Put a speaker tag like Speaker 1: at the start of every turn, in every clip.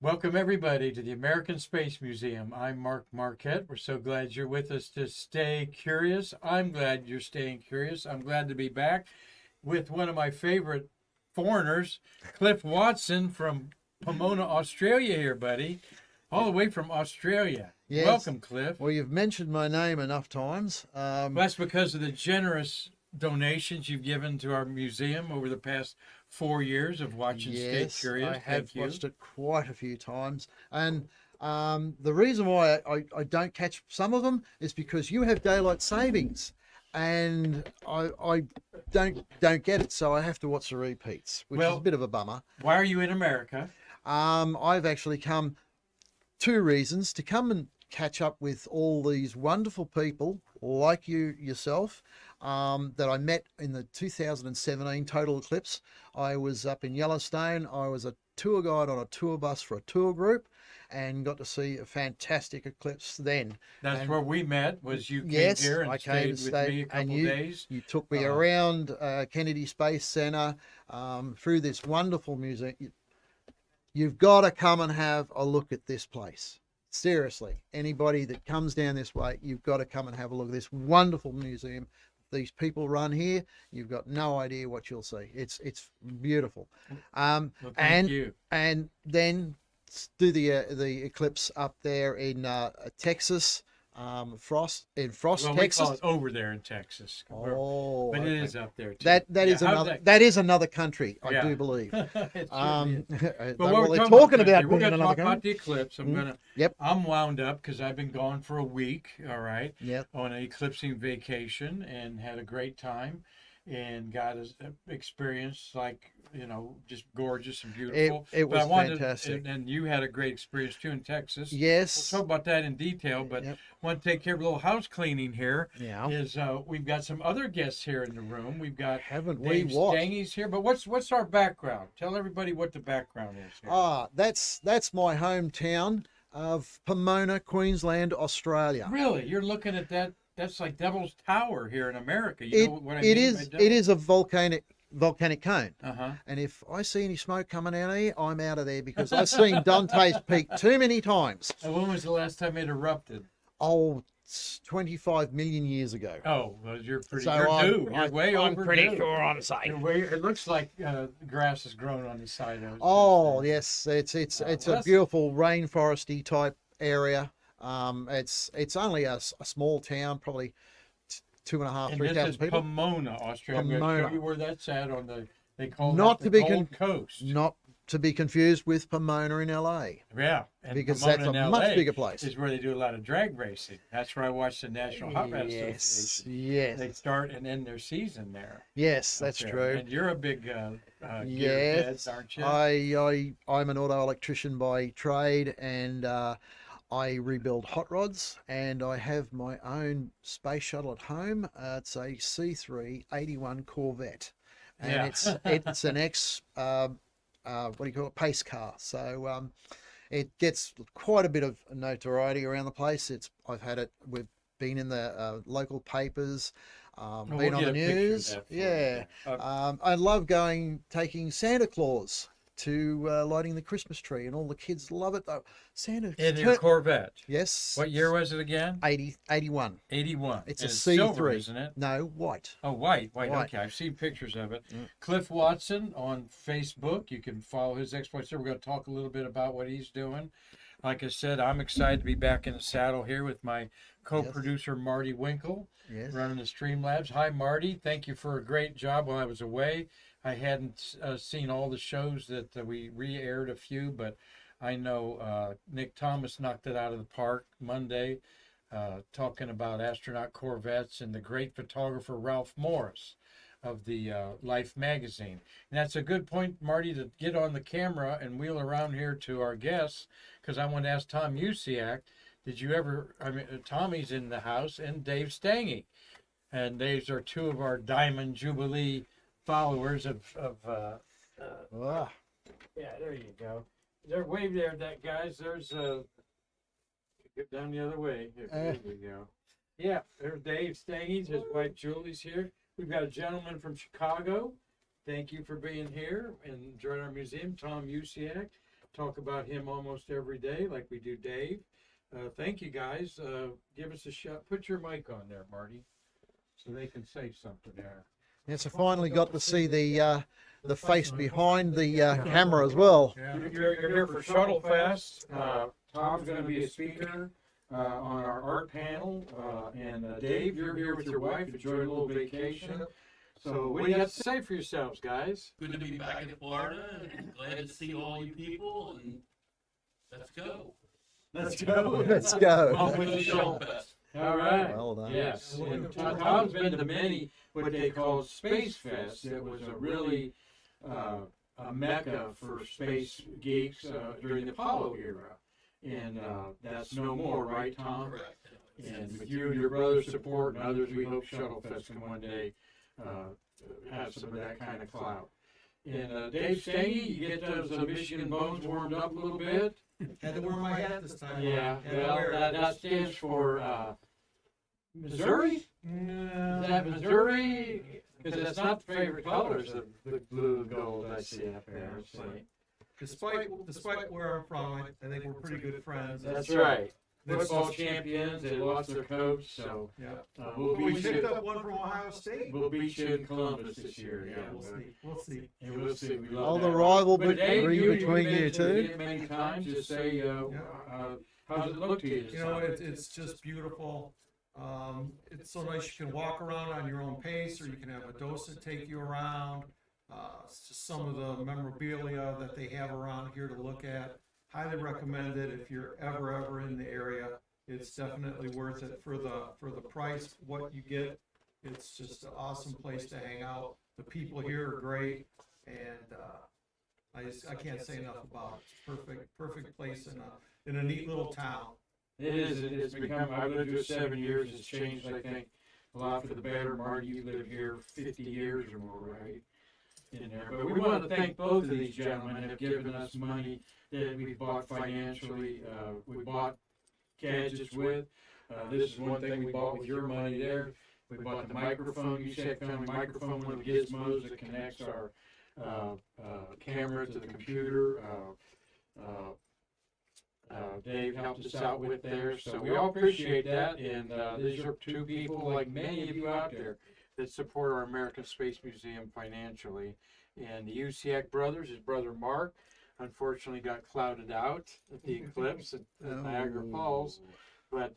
Speaker 1: Welcome, everybody, to the American Space Museum. I'm Mark Marquette. We're so glad you're with us to stay curious. I'm glad you're staying curious. I'm glad to be back with one of my favorite foreigners, Cliff Watson from Pomona, Australia here, buddy. All the way from Australia.
Speaker 2: Yes.
Speaker 1: Welcome, Cliff.
Speaker 2: Well, you've mentioned my name enough times.
Speaker 1: Well, that's because of the generous donations you've given to our museum over the past 4 years of watching Stay
Speaker 2: Yes,
Speaker 1: Curious.
Speaker 2: I have
Speaker 1: Thank you.
Speaker 2: watched it quite a few times. And the reason why I don't catch some of them is because you have daylight savings. And I don't get it, so I have to watch the repeats, which is a bit of a bummer.
Speaker 1: Why are you in America?
Speaker 2: I've actually come, two reasons: to come and catch up with all these wonderful people like you yourself that I met in the 2017 total eclipse. I was up in Yellowstone. I was a tour guide on a tour bus for a tour group and got to see a fantastic eclipse then.
Speaker 1: That's where we met, was you came
Speaker 2: Yes,
Speaker 1: here and
Speaker 2: I came
Speaker 1: stayed
Speaker 2: to
Speaker 1: with me a couple days.
Speaker 2: You took me around Kennedy Space Center, through this wonderful museum. You've got to come and have a look at this place. Seriously, anybody that comes down this way, you've got to come and have a look at this wonderful museum. These people run here. You've got no idea what you'll see. It's beautiful.
Speaker 1: Well, thank you.
Speaker 2: And then do the eclipse up there in Texas. Frost,
Speaker 1: Well,
Speaker 2: Texas.
Speaker 1: we call it over there in Texas.
Speaker 2: Oh,
Speaker 1: But
Speaker 2: okay.
Speaker 1: it is up there too.
Speaker 2: That
Speaker 1: Yeah,
Speaker 2: is
Speaker 1: how's
Speaker 2: another that is another country, I
Speaker 1: Yeah.
Speaker 2: do believe.
Speaker 1: It
Speaker 2: Um,
Speaker 1: should be. But
Speaker 2: well,
Speaker 1: what we're
Speaker 2: they're
Speaker 1: talking
Speaker 2: talking
Speaker 1: about,
Speaker 2: about
Speaker 1: we're
Speaker 2: being
Speaker 1: going to
Speaker 2: another
Speaker 1: talk about
Speaker 2: country.
Speaker 1: the eclipse.
Speaker 2: Yep.
Speaker 1: I'm wound up because I've been gone for a week, all right,
Speaker 2: Yep.
Speaker 1: on an eclipsing vacation and had a great time and got an experience like, just gorgeous and beautiful.
Speaker 2: It
Speaker 1: But I
Speaker 2: was
Speaker 1: wanted,
Speaker 2: fantastic.
Speaker 1: and you had a great experience too in Texas.
Speaker 2: Yes.
Speaker 1: We'll talk about that in detail, but
Speaker 2: Yep.
Speaker 1: want to take care of a little house cleaning here.
Speaker 2: Yeah.
Speaker 1: Is we've got some other guests here in the room. We've got
Speaker 2: Haven't we?
Speaker 1: Dave
Speaker 2: What?
Speaker 1: Stange's here, but what's our background? Tell everybody what the background is here.
Speaker 2: That's my hometown of Pomona, Queensland, Australia.
Speaker 1: Really, you're looking at that? That's like Devil's Tower here in America. You know what I
Speaker 2: It
Speaker 1: mean
Speaker 2: is
Speaker 1: by Devil?
Speaker 2: it is a volcanic cone.
Speaker 1: Uh-huh.
Speaker 2: And if I see any smoke coming out of here, I'm out of there because I've seen Dante's Peak too many times.
Speaker 1: And when was the last time it erupted?
Speaker 2: Oh, it's 25 million years ago.
Speaker 1: Oh, well, you're pretty.
Speaker 2: So
Speaker 1: You're due. You're way
Speaker 2: I'm
Speaker 1: overdue.
Speaker 2: pretty sure I'm safe.
Speaker 1: It looks like grass has grown on the side of it.
Speaker 2: Oh yes, it's
Speaker 1: well,
Speaker 2: a
Speaker 1: that's-
Speaker 2: beautiful rainforesty type area. It's only a small town, probably 2.5,
Speaker 1: And
Speaker 2: 3,000
Speaker 1: this is
Speaker 2: people.
Speaker 1: Pomona, Australia. I'm going to
Speaker 2: Pomona.
Speaker 1: show you where that's at on the. They call
Speaker 2: Not
Speaker 1: that
Speaker 2: to
Speaker 1: the
Speaker 2: be
Speaker 1: Gold Coast.
Speaker 2: Not to be confused with Pomona in LA,
Speaker 1: Yeah, and
Speaker 2: because
Speaker 1: Pomona
Speaker 2: that's a
Speaker 1: in
Speaker 2: much
Speaker 1: LA
Speaker 2: bigger place.
Speaker 1: is where they do a lot of drag racing. That's where I watch the National Hot Rod
Speaker 2: Yes,
Speaker 1: Association.
Speaker 2: yes,
Speaker 1: They start and end their season there.
Speaker 2: yes, that's
Speaker 1: up there.
Speaker 2: true.
Speaker 1: And you're a big gearhead,
Speaker 2: Yes,
Speaker 1: aren't you?
Speaker 2: I'm an auto electrician by trade, and I rebuild hot rods, and I have my own space shuttle at home. It's a C381 Corvette, and
Speaker 1: Yeah.
Speaker 2: it's an what do you call it, pace car. So it gets quite a bit of notoriety around the place. We've been in the local papers,
Speaker 1: Well,
Speaker 2: been
Speaker 1: we'll
Speaker 2: on
Speaker 1: get
Speaker 2: the
Speaker 1: a picture of
Speaker 2: news.
Speaker 1: that for you.
Speaker 2: Yeah. I love taking Santa Claus to lighting the Christmas tree, and all the kids love it though. Santa.
Speaker 1: In your Corvette.
Speaker 2: Yes.
Speaker 1: What year was it again?
Speaker 2: 81.
Speaker 1: 81.
Speaker 2: It's
Speaker 1: And
Speaker 2: a
Speaker 1: silver,
Speaker 2: C3.
Speaker 1: isn't it?
Speaker 2: No, white.
Speaker 1: Oh, white.
Speaker 2: White.
Speaker 1: Okay, I've seen pictures of it.
Speaker 2: Mm.
Speaker 1: Cliff Watson on Facebook. You can follow his exploits there. We're going to talk a little bit about what he's doing. Like I said, I'm excited to be back in the saddle here with my co-producer, Marty Winkle,
Speaker 2: Yes.
Speaker 1: running the Streamlabs. Hi, Marty. Thank you for a great job while I was away. I hadn't seen all the shows that we re-aired a few, but I know Nick Thomas knocked it out of the park Monday, talking about astronaut Corvettes, and the great photographer Ralph Morris of the Life magazine. And that's a good point, Marty, to get on the camera and wheel around here to our guests, because I want to ask Tom Usciak, Tommy's in the house, and Dave Stange. And these are two of our Diamond Jubilee followers of
Speaker 2: Ah,
Speaker 1: yeah, there you go. There, wave there, that guys. There's get down the other way. There we go. Yeah, there's Dave Stange. His wife Julie's here. We've got a gentleman from Chicago. Thank you for being here and joining our museum, Tom Usciak. talk about him almost every day, like we do Dave. Thank you guys. Give us a shot. Put your mic on there, Marty, so they can say something there.
Speaker 2: Yes, I finally got to see the face behind the camera as well.
Speaker 1: Yeah. You're here for Shuttle Fest. Tom's going to be a speaker on our art panel, and Dave, you're here with your wife, enjoying a little vacation. So what do you got to say for yourselves, guys?
Speaker 3: Good to be back in Florida, and glad to see all you people, and let's go.
Speaker 1: Let's go.
Speaker 2: Let's go.
Speaker 1: On with the Shuttle Fest. All right.
Speaker 2: Well done.
Speaker 1: Yes. And Tom's been to many what they call Space Fest. It was a really a mecca for space geeks during the Apollo era. And that's no more, right, Tom?
Speaker 3: Correct.
Speaker 1: And with you and your brother's support and others, we hope Shuttle Fest can one day have some of that kind of clout. And Dave Stange, you get those Michigan bones warmed up a little bit?
Speaker 4: Had to wear my hat this time.
Speaker 1: Yeah, well, that stands for Missouri? Is that Missouri? Because that's not the favorite colors, the blue and gold I see up there.
Speaker 4: Despite where I'm from, I think we're pretty good friends.
Speaker 1: That's right. Football champions, they lost their coach, so
Speaker 4: Yeah.
Speaker 1: we'll
Speaker 4: We
Speaker 1: beat
Speaker 4: picked
Speaker 1: you.
Speaker 4: up one from Ohio State.
Speaker 1: We'll beat you in Columbus this year.
Speaker 4: Yeah, we'll see. We'll see.
Speaker 1: And we'll see. We love
Speaker 2: All
Speaker 1: that.
Speaker 2: the rivalry
Speaker 1: But Dave,
Speaker 2: between
Speaker 1: you've
Speaker 2: you
Speaker 1: been to
Speaker 2: two.
Speaker 1: it many times. Just say, how's it look to you?
Speaker 4: You know, it's just beautiful. It's so nice. You can walk around on your own pace, or you can have a docent take you around. It's just some of the memorabilia that they have around here to look at. Highly recommend it if you're ever in the area. It's definitely worth it for the price. What you get, it's just an awesome place to hang out. The people here are great, and I can't say enough about it. It's perfect place in a neat little town.
Speaker 1: It is. It's become. I've lived here 7 years. It's changed, I think, a lot for the better. Marty, you've lived here 50 years or more, right? In there. But we want to thank both of these gentlemen have given us money that we bought financially. We bought gadgets with. This is one thing we bought with your money there. We bought the microphone. Usciak found a microphone, one of the gizmos that connects our camera to the computer. Dave helped us out with there, so we all appreciate that. And these are two people, like many of you out there, that support our American Space Museum financially. And the Usciak brothers, his brother Mark, unfortunately got clouded out at the eclipse at Niagara Falls. But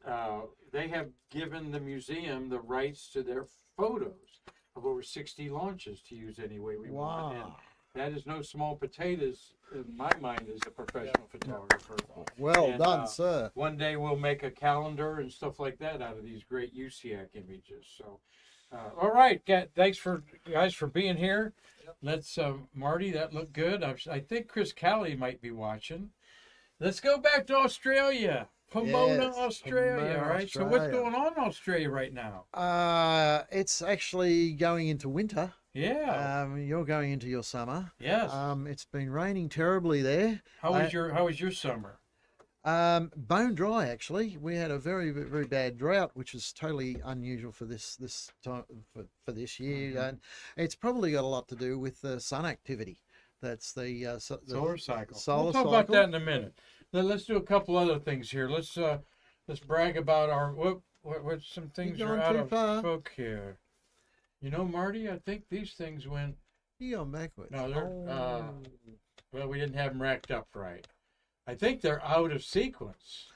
Speaker 1: they have given the museum the rights to their photos of over 60 launches to use any way we want. And that is no small potatoes in my mind as a professional photographer.
Speaker 2: Well
Speaker 1: And,
Speaker 2: done, sir.
Speaker 1: One day we'll make a calendar and stuff like that out of these great Usciak images. So, all right, thanks for guys for being here. Let's, Marty, that looked good. I think Chris Callie might be watching. Let's go back to Australia. Pomona,
Speaker 2: Yes,
Speaker 1: Australia.
Speaker 2: Pomona,
Speaker 1: All right. So what's
Speaker 2: Australia.
Speaker 1: going on in Australia right now?
Speaker 2: It's actually going into winter.
Speaker 1: Yeah.
Speaker 2: You're going into your summer.
Speaker 1: Yes.
Speaker 2: It's been raining terribly there.
Speaker 1: How was your summer?
Speaker 2: Bone dry, actually. We had a very, very bad drought, which is totally unusual for this time for this year, and it's probably got a lot to do with the sun activity. That's the
Speaker 1: Solar cycle.
Speaker 2: Solar
Speaker 1: We'll talk
Speaker 2: cycle.
Speaker 1: about that in a minute. Let's do a couple other things here. Let's brag about our what some things
Speaker 2: You're
Speaker 1: are
Speaker 2: going
Speaker 1: out
Speaker 2: too
Speaker 1: of
Speaker 2: far.
Speaker 1: book here. You know, Marty, I think these things went.
Speaker 2: You going backwards?
Speaker 1: No, they're
Speaker 2: Oh.
Speaker 1: well, we didn't have them racked up right. I think they're out of sequence,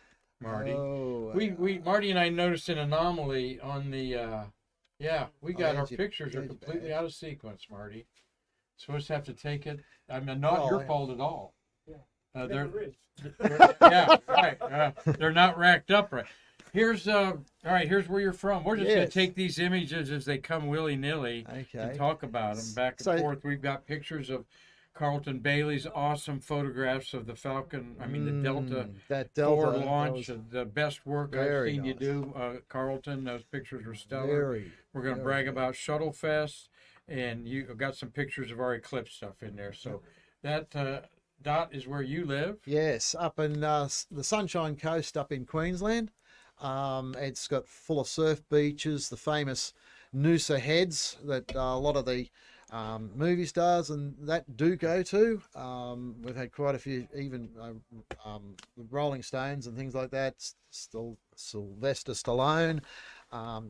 Speaker 1: Marty.
Speaker 2: Oh,
Speaker 1: We Marty and I noticed an anomaly on the we got our
Speaker 2: edge of-
Speaker 1: pictures are
Speaker 2: edge of
Speaker 1: completely
Speaker 2: badge.
Speaker 1: out of sequence, Marty. Supposed to have to take it. I mean, not
Speaker 2: Well,
Speaker 1: your
Speaker 2: yeah.
Speaker 1: fault at all. They're yeah, right. They're not racked up right. Here's all right. Here's where you're from. We're just gonna
Speaker 2: Yes.
Speaker 1: take these images as they come willy nilly and
Speaker 2: Okay.
Speaker 1: talk about them back and
Speaker 2: So-
Speaker 1: forth. We've got pictures of Carlton Bailey's awesome photographs of the Falcon. I mean the Delta.
Speaker 2: That
Speaker 1: Forward
Speaker 2: Delta
Speaker 1: launch,
Speaker 2: that was
Speaker 1: the best work I've
Speaker 2: very
Speaker 1: seen you
Speaker 2: nice.
Speaker 1: do, Carlton. Those pictures were stellar.
Speaker 2: very.
Speaker 1: We're going to
Speaker 2: very
Speaker 1: brag
Speaker 2: good.
Speaker 1: about Shuttle Fest, and you got some pictures of our eclipse stuff in there. So that Dot is where you live.
Speaker 2: Yes, up in the Sunshine Coast, up in Queensland. It's got full of surf beaches, the famous Noosa Heads that a lot of the movie stars and that do go to. We've had quite a few, even Rolling Stones and things like that. Still Sylvester Stallone.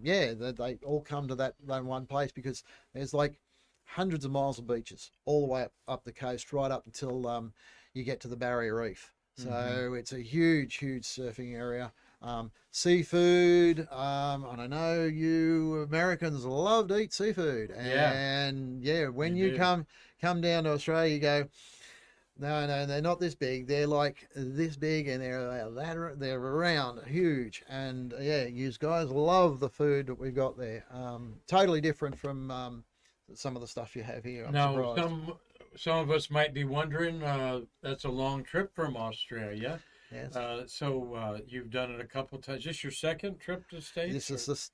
Speaker 2: Yeah, they all come to that one place because there's like hundreds of miles of beaches all the way up the coast, right up until you get to the Barrier Reef. So it's a huge surfing area. Seafood. I know you Americans love to eat seafood, and when
Speaker 1: You
Speaker 2: you
Speaker 1: do.
Speaker 2: come down to Australia, you go, no, they're not this big. They're like this big, and they're around, huge, and you guys love the food that we've got there. Totally different from some of the stuff you have here. I'm
Speaker 1: Now,
Speaker 2: surprised.
Speaker 1: some of us might be wondering, that's a long trip from Australia.
Speaker 2: Yes.
Speaker 1: So you've done it a couple times. Is this your second trip to the States?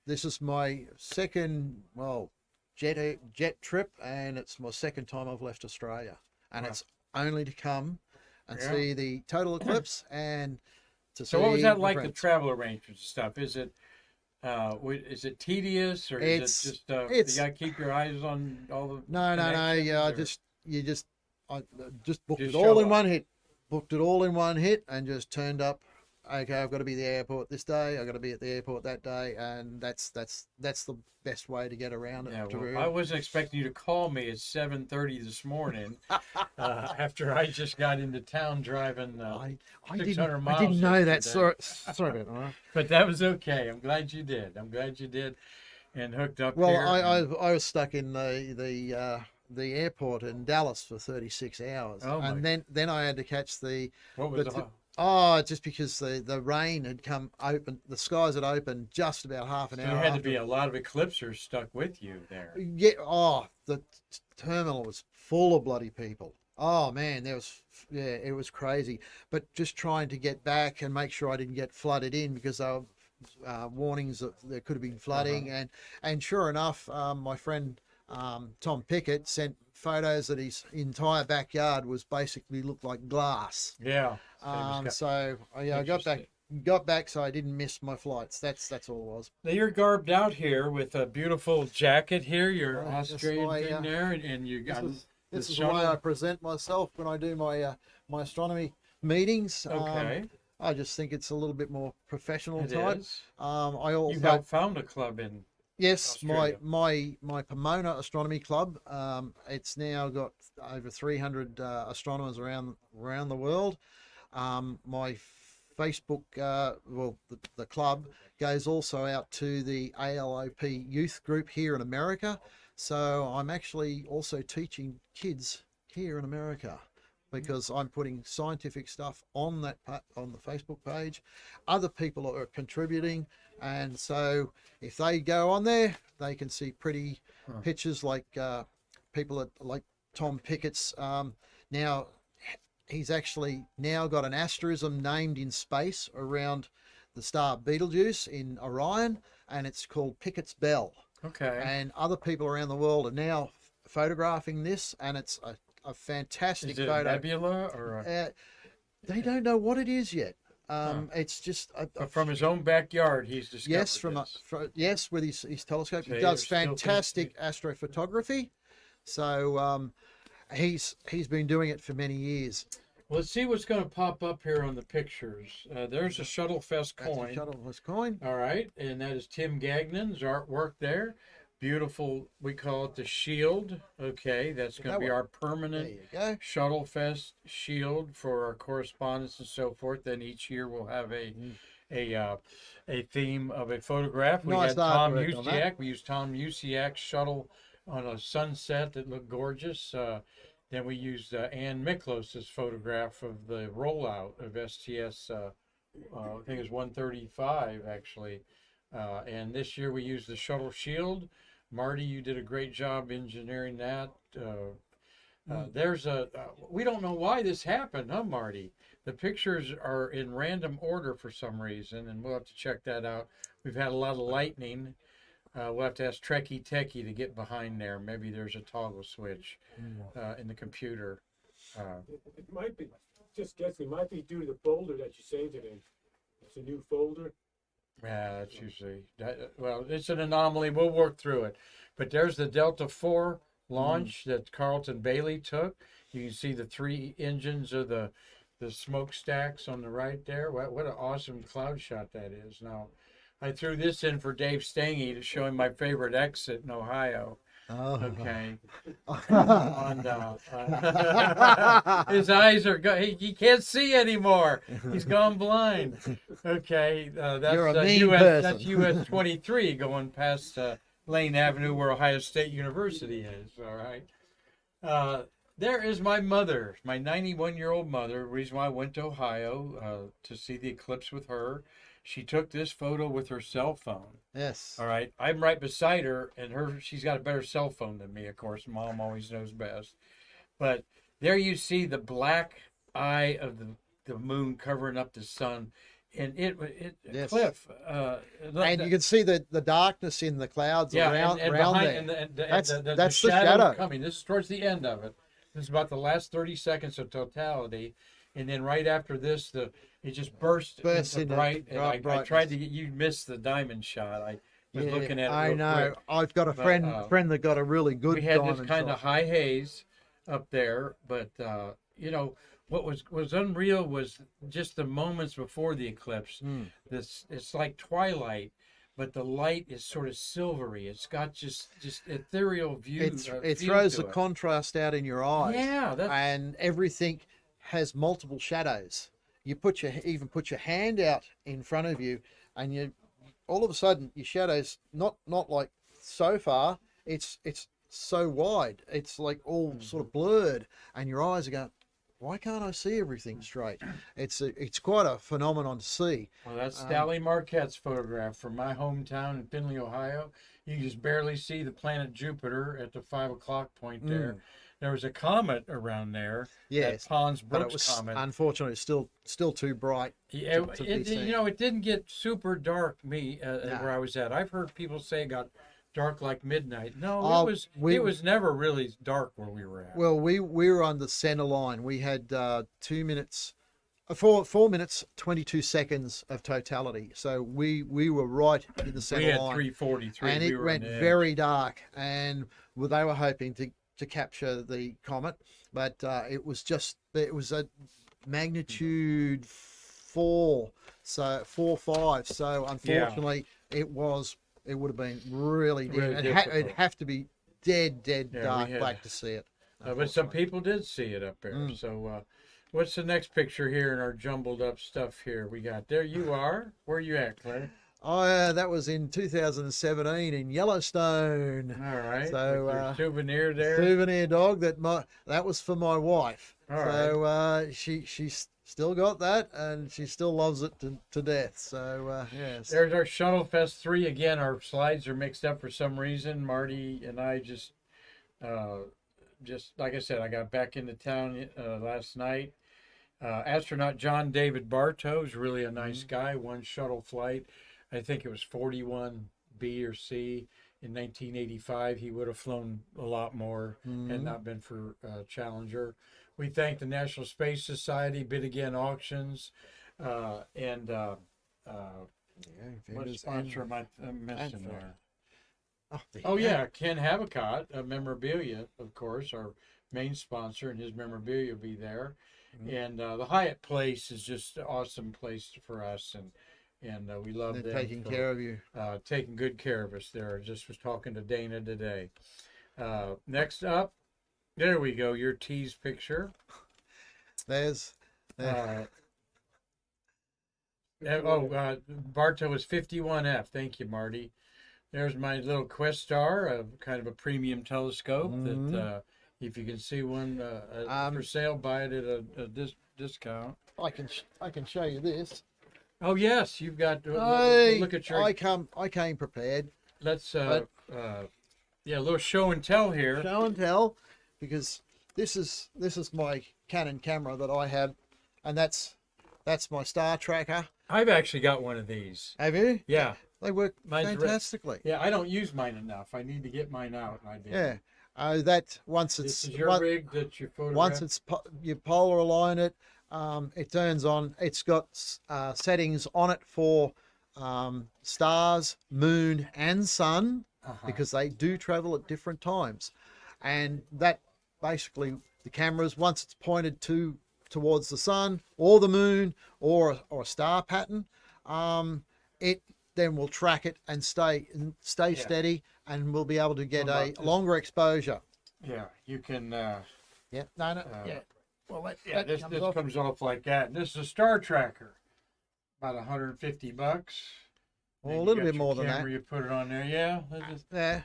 Speaker 2: This is my second jet trip, and it's my second time I've left Australia, and
Speaker 1: Wow.
Speaker 2: it's only to come and
Speaker 1: Yeah.
Speaker 2: see the total eclipse and to
Speaker 1: So what was
Speaker 2: see
Speaker 1: that
Speaker 2: my
Speaker 1: like, the
Speaker 2: friends.
Speaker 1: travel arrangements and stuff? Is it tedious, or
Speaker 2: It's-
Speaker 1: is it just
Speaker 2: it's-
Speaker 1: you gotta keep your eyes on all the
Speaker 2: No,
Speaker 1: connections,
Speaker 2: yeah,
Speaker 1: or-
Speaker 2: I just booked
Speaker 1: Just
Speaker 2: it all
Speaker 1: show
Speaker 2: in
Speaker 1: up.
Speaker 2: one hit. Booked it all in one hit and just turned up. Okay, I've got to be at the airport this day. I've got to be at the airport that day, and that's the best way to get around it.
Speaker 1: Yeah,
Speaker 2: to
Speaker 1: well,
Speaker 2: really-
Speaker 1: I wasn't expecting you to call me at 7:30 this morning after I just got into town driving.
Speaker 2: I
Speaker 1: 600
Speaker 2: I
Speaker 1: miles
Speaker 2: didn't know that.
Speaker 1: yesterday.
Speaker 2: Sorry about that.
Speaker 1: But that was okay. I'm glad you did. And hooked up
Speaker 2: Well,
Speaker 1: here.
Speaker 2: I was stuck in the airport in Dallas for 36 hours,
Speaker 1: Oh, my-
Speaker 2: and then I had to catch
Speaker 1: What was
Speaker 2: the just because the rain had come open, the skies had opened just about half an
Speaker 1: so
Speaker 2: hour.
Speaker 1: there had to
Speaker 2: after.
Speaker 1: be a lot of eclipsers stuck with you there.
Speaker 2: Yeah. Oh, the terminal was full of bloody people. Oh man, it was crazy. But just trying to get back and make sure I didn't get flooded in because there were warnings that there could have been flooding, and sure enough, my friend Tom Pickett sent photos that his entire backyard was basically looked like glass.
Speaker 1: Yeah.
Speaker 2: So I got back, so I didn't miss my flights. That's all it was.
Speaker 1: Now you're garbed out here with a beautiful jacket here, your
Speaker 2: Well, that's
Speaker 1: Australian
Speaker 2: my,
Speaker 1: thing there, and you got
Speaker 2: This
Speaker 1: the
Speaker 2: is the way I
Speaker 1: shuttle.
Speaker 2: present myself when I do my my astronomy meetings.
Speaker 1: Okay,
Speaker 2: I just think it's a little bit more professional
Speaker 1: it
Speaker 2: type.
Speaker 1: is.
Speaker 2: I
Speaker 1: You
Speaker 2: also
Speaker 1: helped found a club in.
Speaker 2: yes,
Speaker 1: Australia.
Speaker 2: my Pomona Astronomy Club. It's now got over 300 astronomers around the world. My Facebook, the club goes also out to the ALOP youth group here in America. So I'm actually also teaching kids here in America because I'm putting scientific stuff on on the Facebook page. Other people are contributing, and so if they go on there, they can see pretty pictures like people like Tom Pickett's. Now he's actually now got an asterism named in space around the star Betelgeuse in Orion, and it's called Pickett's Bell.
Speaker 1: Okay.
Speaker 2: And other people around the world are now photographing this, and it's a fantastic
Speaker 1: Is it a
Speaker 2: photo.
Speaker 1: nebula or
Speaker 2: They don't know what it is yet. It's just
Speaker 1: but from his own backyard? He's discovered
Speaker 2: yes,
Speaker 1: this.
Speaker 2: with his telescope.
Speaker 1: So
Speaker 2: He
Speaker 1: you're
Speaker 2: does
Speaker 1: still
Speaker 2: fantastic astrophotography. So he's been doing it for many years.
Speaker 1: Well, let's see what's going to pop up here on the pictures. There's a Shuttle Fest
Speaker 2: That's a
Speaker 1: coin.
Speaker 2: Shuttlesworth coin.
Speaker 1: All right, and that is Tim Gagnon's artwork there. Beautiful. We call it the shield. Okay, that's going to
Speaker 2: That
Speaker 1: be
Speaker 2: one.
Speaker 1: our
Speaker 2: There
Speaker 1: permanent
Speaker 2: you go.
Speaker 1: Shuttle Fest shield for our correspondence and so forth. Then each year we'll have a theme of a photograph. We
Speaker 2: Nice
Speaker 1: had Tom
Speaker 2: artwork on that.
Speaker 1: Usciak. We used Tom Usciak's shuttle on a sunset that looked gorgeous. Then we used Ann Miklos's photograph of the rollout of STS. I think it was 135 actually. And this year we used the shuttle shield. Marty, you did a great job engineering that. There's we don't know why this happened, huh, Marty? The pictures are in random order for some reason, and we'll have to check that out. We've had a lot of lightning. We'll have to ask Trekkie Techie to get behind there. Maybe there's a toggle switch in the computer.
Speaker 5: It might be, just guessing, it might be due to the folder that you saved it in. It's a new folder.
Speaker 1: Yeah, that's usually, well, it's an anomaly. We'll work through it. But there's the Delta 4 launch that Carlton Bailey took. You can see the 3 engines of the smokestacks on the right there. What an awesome cloud shot that is. Now, I threw this in for Dave Stange to show him my favorite exit in Ohio.
Speaker 2: Oh.
Speaker 1: Okay. And, his eyes are he can't see anymore. He's gone blind. Okay, that's
Speaker 2: You're a mean
Speaker 1: US.
Speaker 2: person.
Speaker 1: That's US 23 going past Lane Avenue where Ohio State University is. All right. There is my mother, my 91-year-old mother. Reason why I went to Ohio to see the eclipse with her. She took this photo with her cell phone.
Speaker 2: Yes.
Speaker 1: All right. I'm right beside her, and she's got a better cell phone than me, of course. Mom always knows best. But there you see the black eye of the moon covering up the sun. And
Speaker 2: Yes.
Speaker 1: Cliff.
Speaker 2: And you can see the darkness in the clouds around there. That's the shadow
Speaker 1: coming. This is towards the end of it. This is about the last 30 seconds of totality. And then right after this, it just burst into bright. And I tried to get you missed the diamond shot. I was looking at it.
Speaker 2: I know.
Speaker 1: Quick.
Speaker 2: I've got a friend that got a really good.
Speaker 1: We had
Speaker 2: diamond
Speaker 1: this kind
Speaker 2: shot.
Speaker 1: of high haze up there, but what was unreal was just the moments before the eclipse. It's like twilight, but the light is sort of silvery. It's got just ethereal view.
Speaker 2: It throws the contrast out in your eyes.
Speaker 1: Yeah,
Speaker 2: and everything has multiple shadows. You even put your hand out in front of you, and you all of a sudden your shadows not like so far. It's so wide. It's like all sort of blurred, and your eyes are going, why can't I see everything straight? It's quite a phenomenon to see.
Speaker 1: Well, that's Sally Marquette's photograph from my hometown in Findlay, Ohio. You can just barely see the planet Jupiter at the 5 o'clock point there. There was a comet around there.
Speaker 2: Yes,
Speaker 1: that Pons
Speaker 2: but it
Speaker 1: Brooks
Speaker 2: was
Speaker 1: comet.
Speaker 2: Unfortunately still too bright.
Speaker 1: Yeah,
Speaker 2: to be seen.
Speaker 1: it didn't get super dark. Where I was at, I've heard people say it got dark like midnight. No, it was never really dark where we were at.
Speaker 2: Well, we were on the center line. We had 2 minutes, 4 minutes 22 seconds of totality. So we were right in the center
Speaker 1: we had
Speaker 2: line.
Speaker 1: 343,
Speaker 2: and it went very dark. And they were hoping to capture the comet, but it was a magnitude 4, so 4-5. So unfortunately, it would have been really dim. It'd have to be dead dark black to see it.
Speaker 1: But some people did see it up there. So what's the next picture here in our jumbled up stuff here? We got there you are. Where are you at, Claire?
Speaker 2: Oh, that was in 2017 in Yellowstone.
Speaker 1: All right.
Speaker 2: So
Speaker 1: with your souvenir there.
Speaker 2: Souvenir dog that was for my wife.
Speaker 1: All
Speaker 2: so she's still got that, and she still loves it to death. So yes.
Speaker 1: There's our Shuttle Fest 3 again. Our slides are mixed up for some reason. Marty and I just like I said, I got back into town last night. Astronaut John David Bartow is really a nice guy. One shuttle flight. I think it was 41B or C in 1985. He would have flown a lot more had not been for Challenger. We thank the National Space Society, Bid Again Auctions, and what sponsor am I missing there? Oh yeah, Ken Havicott, memorabilia, of course, our main sponsor, and his memorabilia will be there. And the Hyatt Place is just an awesome place for us, and we love them
Speaker 2: taking care of you,
Speaker 1: taking good care of us there. Just was talking to Dana today. Next up, there we go. Your tease picture.
Speaker 2: There's.
Speaker 1: Bartow is 51F. Thank you, Marty. There's my little Questar, kind of a premium telescope that if you can see one for sale, buy it at a discount.
Speaker 2: I can show you this.
Speaker 1: Oh yes, you've got. Look at your.
Speaker 2: I came prepared.
Speaker 1: Let's a little show and tell here.
Speaker 2: Show and tell, because this is my Canon camera that I had, and that's my star tracker.
Speaker 1: I've actually got one of these.
Speaker 2: Have you?
Speaker 1: Yeah.
Speaker 2: They work fantastically.
Speaker 1: Yeah, I don't use mine enough. I need to get mine out. And I did.
Speaker 2: Yeah. That once it's
Speaker 1: this is your rig that you photograph.
Speaker 2: Once it's you polar align it, it turns on. It's got settings on it for stars, moon, and sun, because they do travel at different times. and that basically the cameras, once it's pointed towards the sun or the moon or a star pattern, it then will track it and stay
Speaker 1: Yeah.
Speaker 2: steady, and we'll be able to get
Speaker 1: What
Speaker 2: a
Speaker 1: about this?
Speaker 2: longer exposure.
Speaker 1: Yeah, you can.
Speaker 2: Yeah, no, yeah. Well, that
Speaker 1: This
Speaker 2: comes off.
Speaker 1: comes off like that. And this is a star tracker, about $150.
Speaker 2: Well,
Speaker 1: Then
Speaker 2: a
Speaker 1: you
Speaker 2: little
Speaker 1: got
Speaker 2: bit
Speaker 1: your
Speaker 2: more than
Speaker 1: camera,
Speaker 2: that.
Speaker 1: You put it on there. Yeah,
Speaker 2: Yeah.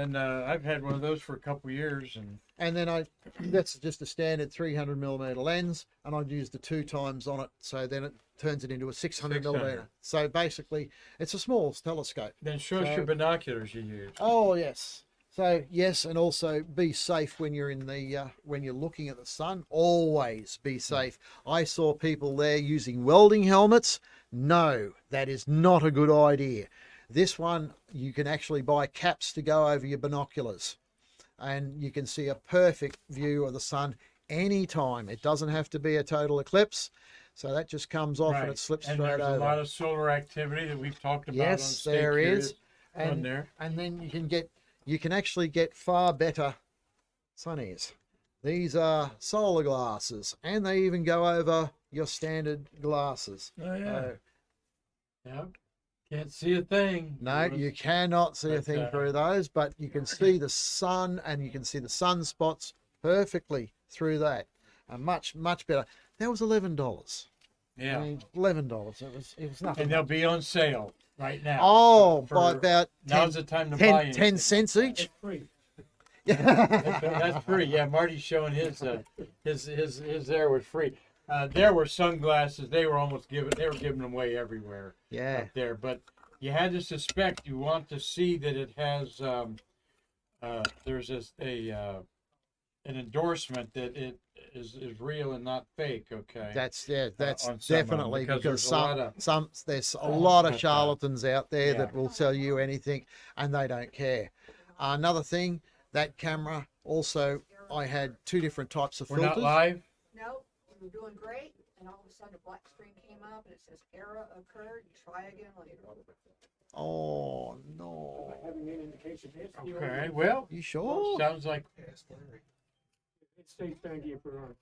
Speaker 1: and I've had one of those for a couple years, and
Speaker 2: And then that's just a standard 300 millimeter lens, and I'd use the 2 times on it, so then it turns it into a 600 millimeter.
Speaker 1: 600.
Speaker 2: So basically, it's a small telescope.
Speaker 1: then show us
Speaker 2: So-
Speaker 1: your binoculars you use.
Speaker 2: Oh yes. So yes, and also be safe when you're in the when you're looking at the sun. Always be safe. I saw people there using welding helmets. No, that is not a good idea. This one, you can actually buy caps to go over your binoculars, and you can see a perfect view of the sun anytime. It doesn't have to be a total eclipse. So that just comes off and it slips
Speaker 1: and
Speaker 2: straight
Speaker 1: there's
Speaker 2: over.
Speaker 1: a lot of solar activity that we've talked about.
Speaker 2: Yes,
Speaker 1: on Stay
Speaker 2: there
Speaker 1: Curious
Speaker 2: is.
Speaker 1: on
Speaker 2: And,
Speaker 1: there.
Speaker 2: and then you can actually get far better sunnies. These are solar glasses, and they even go over your standard glasses.
Speaker 1: Oh yeah.
Speaker 2: So,
Speaker 1: Yeah. Can't see a thing.
Speaker 2: no, you cannot see a
Speaker 1: But,
Speaker 2: thing through those, but you can see the sun, and you can see the sunspots perfectly through that. And much better. That was $11.
Speaker 1: Yeah.
Speaker 2: I mean, $11. It was nothing.
Speaker 1: And they'll be on sale right now.
Speaker 2: Oh,
Speaker 1: for-
Speaker 2: by about
Speaker 1: Now's the time to buy
Speaker 2: 10
Speaker 1: anything.
Speaker 2: cents each.
Speaker 5: It's free.
Speaker 1: That's free. Yeah, Marty's showing his there was free. There were sunglasses. They were giving them away everywhere
Speaker 2: Yeah.
Speaker 1: up there. But you had to suspect. You want to see that it has. There's an endorsement that it is real and not fake. Okay.
Speaker 2: That's
Speaker 1: on some of them,
Speaker 2: definitely
Speaker 1: because
Speaker 2: because
Speaker 1: there's a lot of-
Speaker 2: there's a lot of
Speaker 1: but,
Speaker 2: charlatans out there
Speaker 1: yeah.
Speaker 2: that will tell you anything, and they don't care. Another thing, that camera also, I had 2 different types of
Speaker 1: We're
Speaker 2: filters.
Speaker 1: not live.
Speaker 6: No, you were doing great, and all of a sudden a black screen came up and it says error occurred. Try again later.
Speaker 2: Oh no!
Speaker 5: Having an indication. It's the
Speaker 1: Okay.
Speaker 5: only-
Speaker 1: Well,
Speaker 2: You sure?
Speaker 1: sounds like
Speaker 5: It's safe, thank you for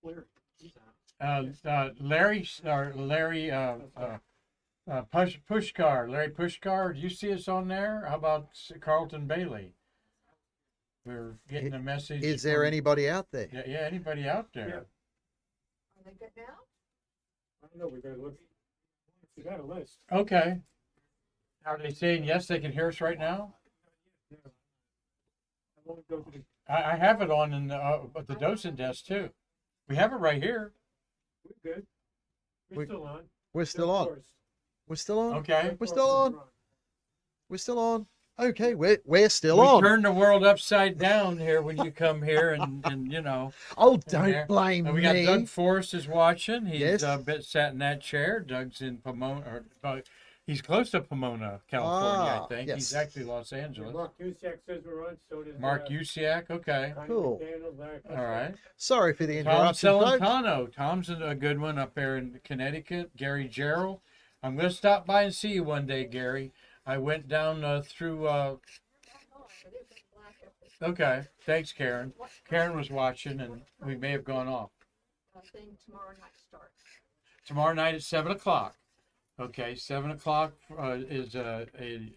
Speaker 5: Where?
Speaker 1: Larry Pushkar. Larry Pushkar. Do you see us on there? How about Carlton Bailey? We're getting a message.
Speaker 2: Is there
Speaker 1: from-
Speaker 2: anybody out there?
Speaker 1: Yeah, anybody out there?
Speaker 5: Yeah.
Speaker 6: Are they good now?
Speaker 5: I don't know, we gotta look. You got a list.
Speaker 1: Okay. Are they saying yes? They can hear us right now.
Speaker 5: I won't go to the,
Speaker 1: I have it on at the docent desk too. We have it right here.
Speaker 5: we're good. We're
Speaker 2: We-
Speaker 5: still on.
Speaker 2: We're still
Speaker 5: Of
Speaker 2: on.
Speaker 5: course.
Speaker 2: We're still on.
Speaker 1: Okay.
Speaker 2: We're still on. We're still on. Okay, we're still
Speaker 1: We
Speaker 2: on.
Speaker 1: turn the world upside down here when you come here, and you know.
Speaker 2: Oh,
Speaker 1: there.
Speaker 2: don't blame
Speaker 1: And we got
Speaker 2: me.
Speaker 1: Doug Forrest is watching. He's
Speaker 2: Yes.
Speaker 1: sat in that chair. Doug's in Pomona, he's close to Pomona, California,
Speaker 2: Ah,
Speaker 1: I think.
Speaker 2: yes.
Speaker 1: He's actually Los
Speaker 5: And
Speaker 1: Angeles.
Speaker 5: Mark Usciak says we're on, so does.
Speaker 1: Mark Usciak, okay.
Speaker 5: Connie
Speaker 2: Cool.
Speaker 5: McDaniel, Larry
Speaker 1: All
Speaker 5: Kushner.
Speaker 1: right.
Speaker 2: Sorry for the
Speaker 1: Tom
Speaker 2: interruption, folks.
Speaker 1: Celentano. Tom's a good one up there in Connecticut. Gary Gerald. I'm going to stop by and see you one day, Gary. I went down through.
Speaker 6: Oh, it is black up there.
Speaker 1: Okay. Thanks, Karen. Karen was watching, and we may have gone off.
Speaker 6: Thing tomorrow night starts.
Speaker 1: Tomorrow night at 7 o'clock. Okay, 7 o'clock is a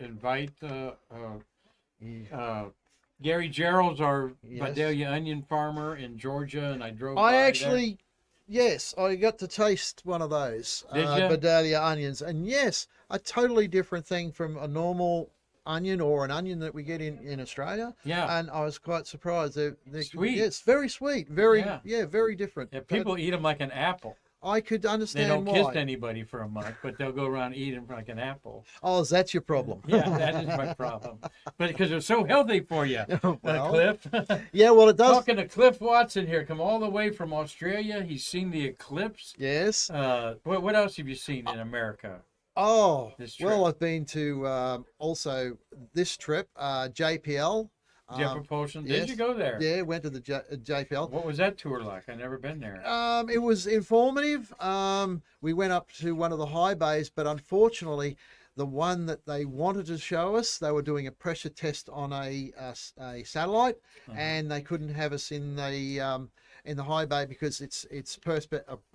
Speaker 1: invite. Gary Gerald's our
Speaker 2: Yes.
Speaker 1: Vidalia onion farmer in Georgia, and I drove.
Speaker 2: I
Speaker 1: by there.
Speaker 2: actually, yes, I got to taste one of those
Speaker 1: Did ya?
Speaker 2: Vidalia onions, and yes, a totally different thing from a normal onion or an onion that we get in Australia.
Speaker 1: Yeah.
Speaker 2: And I was quite surprised. They're
Speaker 1: Sweet.
Speaker 2: Yes, very sweet, very
Speaker 1: Yeah.
Speaker 2: very different.
Speaker 1: Yeah,
Speaker 2: But
Speaker 1: people eat them like an apple.
Speaker 2: I could
Speaker 1: They
Speaker 2: understand
Speaker 1: don't
Speaker 2: why.
Speaker 1: kiss anybody for a month, but they'll go around eating like an apple.
Speaker 2: Oh, is that your problem?
Speaker 1: Yeah, that is my problem. But because they're so healthy for you,
Speaker 2: Well,
Speaker 1: Cliff.
Speaker 2: Yeah, well, it does.
Speaker 1: Talking to Cliff Watson here, come all the way from Australia. He's seen the eclipse.
Speaker 2: Yes.
Speaker 1: What else have you seen in America?
Speaker 2: Oh,
Speaker 1: This
Speaker 2: well,
Speaker 1: trip.
Speaker 2: I've been to also this trip, JPL.
Speaker 1: Jet propulsion. Did
Speaker 2: yes.
Speaker 1: you go there?
Speaker 2: Yeah, went to the JPL.
Speaker 1: What was that tour like? I've never been there.
Speaker 2: It was informative. We went up to one of the high bays, but unfortunately, the one that they wanted to show us, they were doing a pressure test on a satellite, and they couldn't have us in the high bay because it's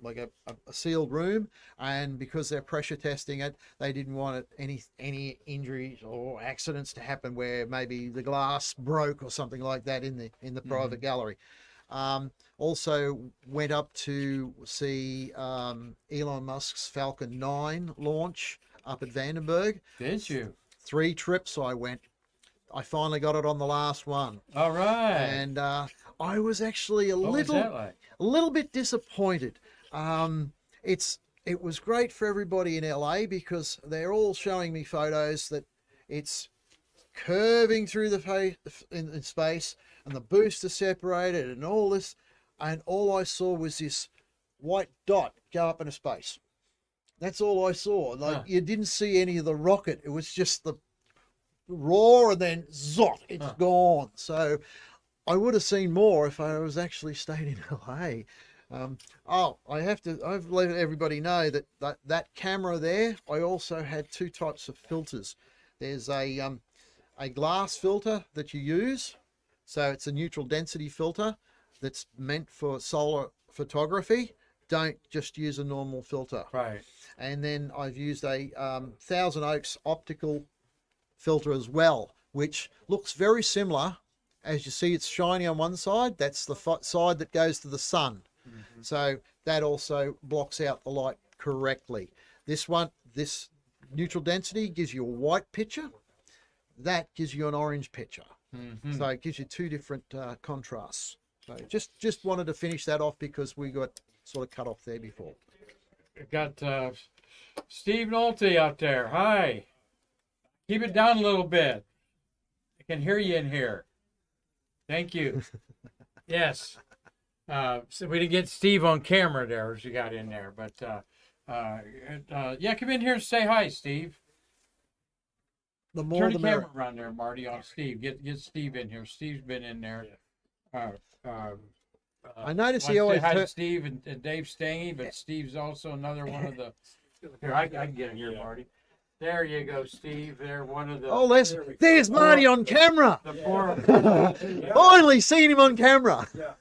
Speaker 2: like a sealed room, and because they're pressure testing it, they didn't want any injuries or accidents to happen where maybe the glass broke or something like that in the private gallery. Also went up to see Elon Musk's Falcon 9 launch up at Vandenberg.
Speaker 1: Did you?
Speaker 2: 3 trips I went. I finally got it on the last one.
Speaker 1: All right.
Speaker 2: And I was actually
Speaker 1: What was that like?
Speaker 2: a little bit disappointed. It was great for everybody in LA because they're all showing me photos that it's curving through the in space, and the booster separated and all this, and all I saw was this white dot go up into space. That's all I saw. Like, you didn't see any of the rocket. It was just the roar and then zot, it's gone. So I would have seen more if I was actually stayed in LA. I've let everybody know that camera there, I also had 2 types of filters. There's a glass filter that you use. So it's a neutral density filter that's meant for solar photography. Don't just use a normal filter.
Speaker 1: Right.
Speaker 2: And then I've used a Thousand Oaks optical filter as well, which looks very similar. As you see, it's shiny on one side. That's the side that goes to the sun. So that also blocks out the light correctly. This neutral density gives you a white picture. That gives you an orange picture. So it gives you 2 different contrasts. So just wanted to finish that off because we got sort of cut off there before.
Speaker 1: Got Steve Knolte out there. Hi. Keep it down a little bit. I can hear you in here. Thank you. Yes. So we didn't get Steve on camera there as you got in there, but yeah, come in here and say hi, Steve.
Speaker 2: The more
Speaker 1: Turn
Speaker 2: the
Speaker 1: the
Speaker 2: merrier.
Speaker 1: camera around there, Marty, on Steve. Get Steve in here. Steve's been in there.
Speaker 2: I notice
Speaker 1: Want
Speaker 2: he
Speaker 1: to
Speaker 2: always
Speaker 1: say hi to Steve and Dave Stange, but Steve's also another one of the. Here, I can get in here, Marty. There you go, Steve. They're one of the.
Speaker 2: Oh, there's Marty on camera.
Speaker 1: The four.
Speaker 2: Finally seen him on camera.
Speaker 7: Yeah.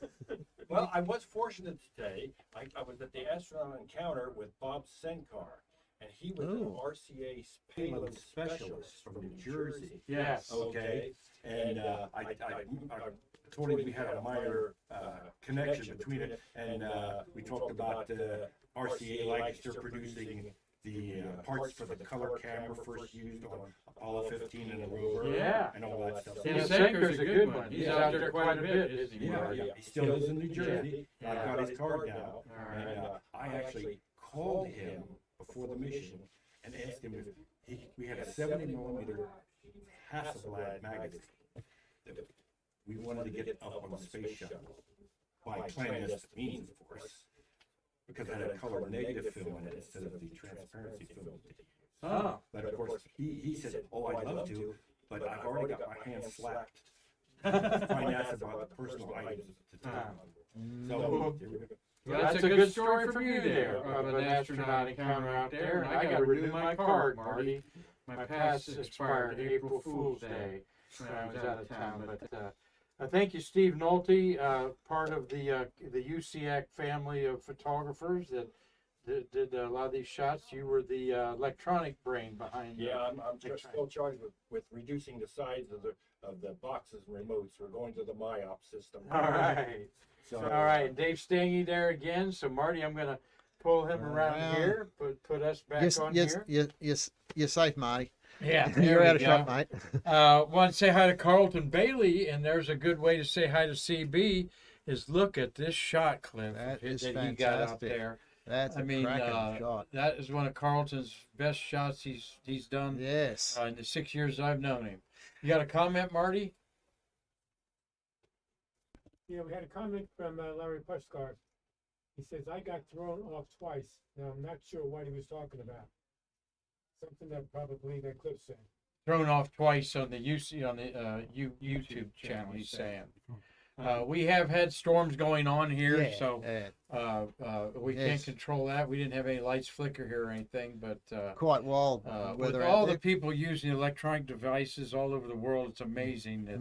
Speaker 7: Well, I was fortunate today. I was at the astronaut encounter with Bob Senkar, and he was an RCA payload specialist from New Jersey.
Speaker 1: Yes.
Speaker 7: Okay. And I told him we had a minor connection between it, and we talked about RCA Lancaster producing the parts for the color camera first used on Apollo 15 and the rover,
Speaker 1: Yeah.
Speaker 7: and all that stuff.
Speaker 1: Yeah, Senker's a good one. He's out there quite a bit, isn't he?
Speaker 7: Yeah, he still lives in New Jersey. I've got his card now.
Speaker 1: All
Speaker 7: And I actually called him before the mission and asked him if we had a 70mm Hasselblad magazine that we wanted to get up on the space shuttle by clandestine means, of course, because it had a color negative film in it instead of the transparency film that they use.
Speaker 1: Oh.
Speaker 7: But of course, he said, "Oh, I'd love to, but I've already got my hands slapped." Find out about the personal items to time. So here we go.
Speaker 1: Well, that's a good story from you there, of an astronaut encounter out there. And I got to renew my card, Marty. My pass expired April Fool's Day when I was out of town. But thank you, Steve Knolte, part of the Usciak family of photographers that did a lot of these shots. You were the electronic brain behind.
Speaker 7: Yeah, I'm just still charged with reducing the size of the boxes and remotes. We're going to the MyOp system.
Speaker 1: All right.
Speaker 7: So,
Speaker 1: All right, Dave Stange there again. So Marty, I'm gonna pull him around here, put us back on here.
Speaker 2: You're safe, Marty.
Speaker 1: Yeah,
Speaker 2: You're
Speaker 1: there
Speaker 2: out
Speaker 1: we
Speaker 2: of shot,
Speaker 1: go.
Speaker 2: mate.
Speaker 1: Want to say hi to Carlton Bailey, and there's a good way to say hi to CB. Is look at this shot, Cliff,
Speaker 2: That is
Speaker 1: he got out
Speaker 2: fantastic.
Speaker 1: there.
Speaker 2: That's a cracking shot.
Speaker 1: That is one of Carlton's best shots he's done
Speaker 2: Yes.
Speaker 1: in the 6 years I've known him. You got a comment, Marty?
Speaker 5: Yeah, we had a comment from Larry Pushkar. He says, I got thrown off twice. Now, I'm not sure what he was talking about. Something that probably that clip said.
Speaker 1: Thrown off twice on the YouTube channel. He's saying. We have had storms going on here,
Speaker 2: Yeah,
Speaker 1: so we can't
Speaker 2: Yes.
Speaker 1: control that. We didn't have any lights flicker here or anything, but
Speaker 2: quite wild
Speaker 1: with
Speaker 2: weather
Speaker 1: all
Speaker 2: out
Speaker 1: the
Speaker 2: there.
Speaker 1: people using electronic devices all over the world, it's amazing that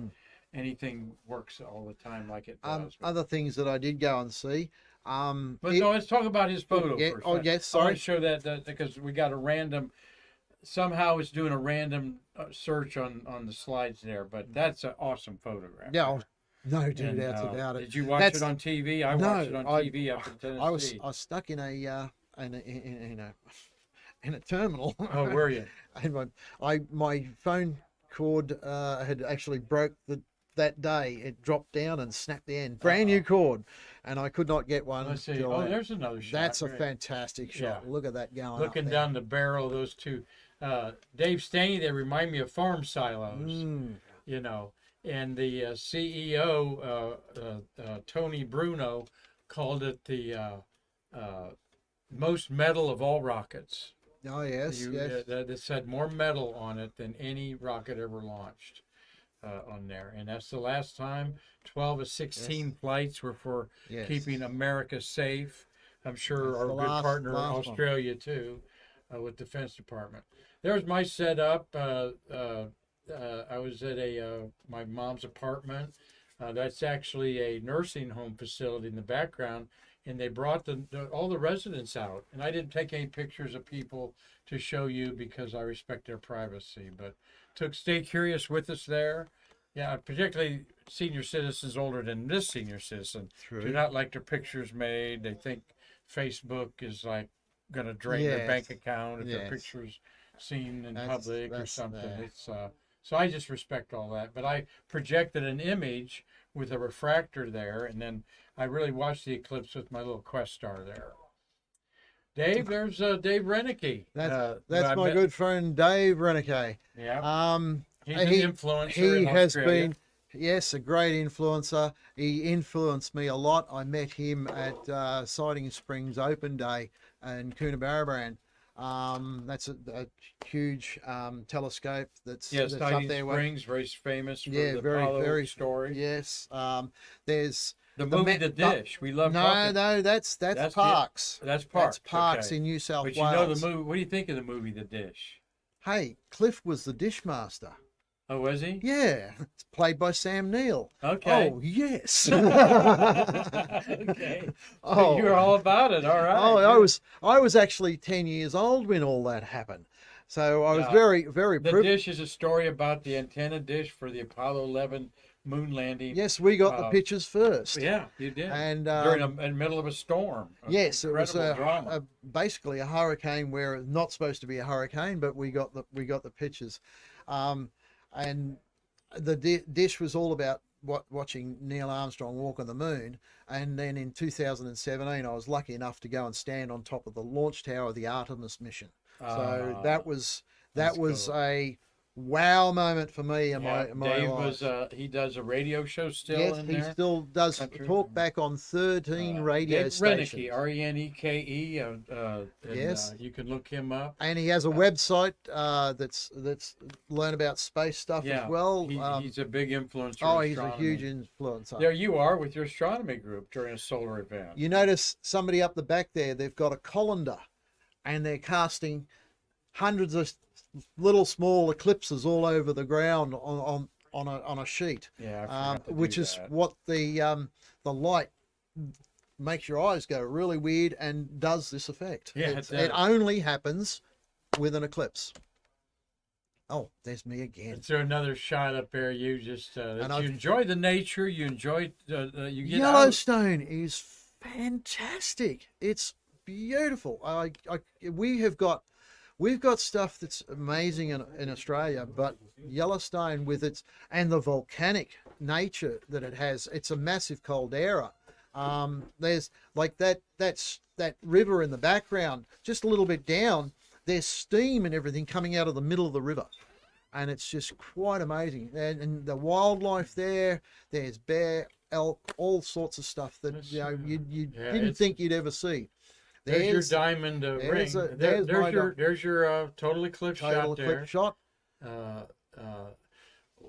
Speaker 1: anything works all the time like it does.
Speaker 2: Other things that I did go and see.
Speaker 1: But no, let's talk about his photo
Speaker 2: yeah,
Speaker 1: first.
Speaker 2: oh,
Speaker 1: I
Speaker 2: yes,
Speaker 1: want
Speaker 2: sorry.
Speaker 1: to show that because we got a random. Somehow it's doing a random search on the slides there, but that's an awesome photograph.
Speaker 2: Yeah, oh, no doubt
Speaker 1: And,
Speaker 2: about it.
Speaker 1: Did you watch
Speaker 2: That's-
Speaker 1: it on TV? I
Speaker 2: No,
Speaker 1: watched it on TV up in Tennessee.
Speaker 2: I was stuck in a in a terminal.
Speaker 1: Oh, were you?
Speaker 2: And my phone cord had actually broke that day. It dropped down and snapped the end. Brand new cord, and I could not get one.
Speaker 1: Let's see.
Speaker 2: till
Speaker 1: Oh,
Speaker 2: then.
Speaker 1: there's another shot.
Speaker 2: That's a
Speaker 1: Great.
Speaker 2: fantastic shot.
Speaker 1: Yeah.
Speaker 2: Look at that going.
Speaker 1: Looking
Speaker 2: up there.
Speaker 1: down the barrel of those two. Dave Stange, they remind me of farm silos, you know. And the CEO, Tony Bruno, called it the most metal of all rockets.
Speaker 2: Oh yes, yes.
Speaker 1: This had more metal on it than any rocket ever launched on there. And that's the last time. 12 of 16 flights were for
Speaker 2: Yes.
Speaker 1: keeping America safe. I'm sure
Speaker 2: That's
Speaker 1: our
Speaker 2: the
Speaker 1: good
Speaker 2: last-
Speaker 1: partner
Speaker 2: last one.
Speaker 1: Australia too, with Defense Department. There's my setup. I was at my mom's apartment. That's actually a nursing home facility in the background, and they brought all the residents out. And I didn't take any pictures of people to show you because I respect their privacy. But stay curious with us there. Yeah, particularly senior citizens older than this senior citizen do not like their pictures made. They think Facebook is like going to drain their
Speaker 2: Yes.
Speaker 1: bank account if their
Speaker 2: Yes.
Speaker 1: pictures seen in
Speaker 2: That's-
Speaker 1: public or
Speaker 2: that's
Speaker 1: something.
Speaker 2: there.
Speaker 1: It's so I just respect all that. But I projected an image with a refractor there, and then I really watched the eclipse with my little Quest star there. Dave, there's Dave Renicky.
Speaker 2: That's
Speaker 1: I
Speaker 2: my
Speaker 1: met-
Speaker 2: good friend Dave Renike.
Speaker 1: Yeah, he's an
Speaker 2: he-
Speaker 1: influencer.
Speaker 2: He
Speaker 1: in
Speaker 2: has
Speaker 1: Australia.
Speaker 2: been, yes, a great influencer. He influenced me a lot. I met him at Siding Springs Open Day in Coonabarabran. That's a huge telescope that's
Speaker 1: Yes,
Speaker 2: up
Speaker 1: Siding
Speaker 2: there.
Speaker 1: Springs, very famous for
Speaker 2: Yeah,
Speaker 1: the
Speaker 2: very,
Speaker 1: Apollo
Speaker 2: very
Speaker 1: story.
Speaker 2: Yes. There's
Speaker 1: The
Speaker 2: the
Speaker 1: movie
Speaker 2: ma-
Speaker 1: The Dish. We love
Speaker 2: no,
Speaker 1: talking.
Speaker 2: no. That's
Speaker 1: That's
Speaker 2: Parks.
Speaker 1: That's Parks.
Speaker 2: That's Parks
Speaker 1: okay.
Speaker 2: in New South
Speaker 1: But
Speaker 2: Wales.
Speaker 1: you know the movie. What do you think of the movie The Dish?
Speaker 2: Hey, Cliff was the dishmaster.
Speaker 1: Oh, was he?
Speaker 2: Yeah, it's played by Sam Neill.
Speaker 1: Okay.
Speaker 2: Oh yes.
Speaker 1: Okay.
Speaker 2: Oh.
Speaker 1: You're all about it. All right.
Speaker 2: Oh, I was actually 10 years old when all that happened. So I was
Speaker 1: Yeah.
Speaker 2: very, very
Speaker 1: The
Speaker 2: privileged.
Speaker 1: Dish is a story about the antenna dish for the Apollo 11 moon landing.
Speaker 2: Yes, we got the pictures first.
Speaker 1: Yeah, you did.
Speaker 2: And
Speaker 1: in the middle of a storm.
Speaker 2: yes, it was
Speaker 1: Incredible drama.
Speaker 2: basically a hurricane where it's not supposed to be a hurricane, but we got the pictures. And the dish was all about watching Neil Armstrong walk on the moon. And then in 2017, I was lucky enough to go and stand on top of the launch tower of the Artemis mission. So that was
Speaker 1: cool.
Speaker 2: a wow moment for me in
Speaker 1: Yeah,
Speaker 2: my
Speaker 1: Dave
Speaker 2: life.
Speaker 1: was he does a radio show still
Speaker 2: Yes,
Speaker 1: in
Speaker 2: he
Speaker 1: there.
Speaker 2: still does
Speaker 1: Country.
Speaker 2: talk back on 13 radio
Speaker 1: Dave
Speaker 2: stations.
Speaker 1: Renicky, Reneke, and,
Speaker 2: Yes.
Speaker 1: you can look him up.
Speaker 2: And he has a website that's learn about space stuff
Speaker 1: Yeah,
Speaker 2: as well.
Speaker 1: he's a big influencer.
Speaker 2: Oh,
Speaker 1: in
Speaker 2: he's a
Speaker 1: astronomy.
Speaker 2: huge influencer.
Speaker 1: There you are with your astronomy group during a solar event.
Speaker 2: You notice somebody up the back there, they've got a colander and they're casting hundreds of little small eclipses all over the ground on a sheet.
Speaker 1: Yeah, I forgot to
Speaker 2: Which
Speaker 1: do
Speaker 2: is
Speaker 1: that.
Speaker 2: what the light makes your eyes go really weird and does this effect.
Speaker 1: Yeah, it
Speaker 2: it
Speaker 1: does.
Speaker 2: only happens with an eclipse. Oh, there's me again.
Speaker 1: Is there another shot up there? You just
Speaker 2: And
Speaker 1: you
Speaker 2: I've-
Speaker 1: enjoy the nature. You enjoy you get out.
Speaker 2: Yellowstone is fantastic. It's beautiful. We've got stuff that's amazing in Australia, but Yellowstone with its and the volcanic nature that it has, it's a massive caldera. There's like that river in the background, just a little bit down. There's steam and everything coming out of the middle of the river, and it's just quite amazing. And the wildlife there, there's bear, elk, all sorts of stuff that
Speaker 1: That's,
Speaker 2: you
Speaker 1: yeah,
Speaker 2: didn't think you'd ever see.
Speaker 1: There's your diamond ring.
Speaker 2: there's
Speaker 1: There's
Speaker 2: my
Speaker 1: your total eclipse
Speaker 2: total
Speaker 1: shot there.
Speaker 2: eclipse shot.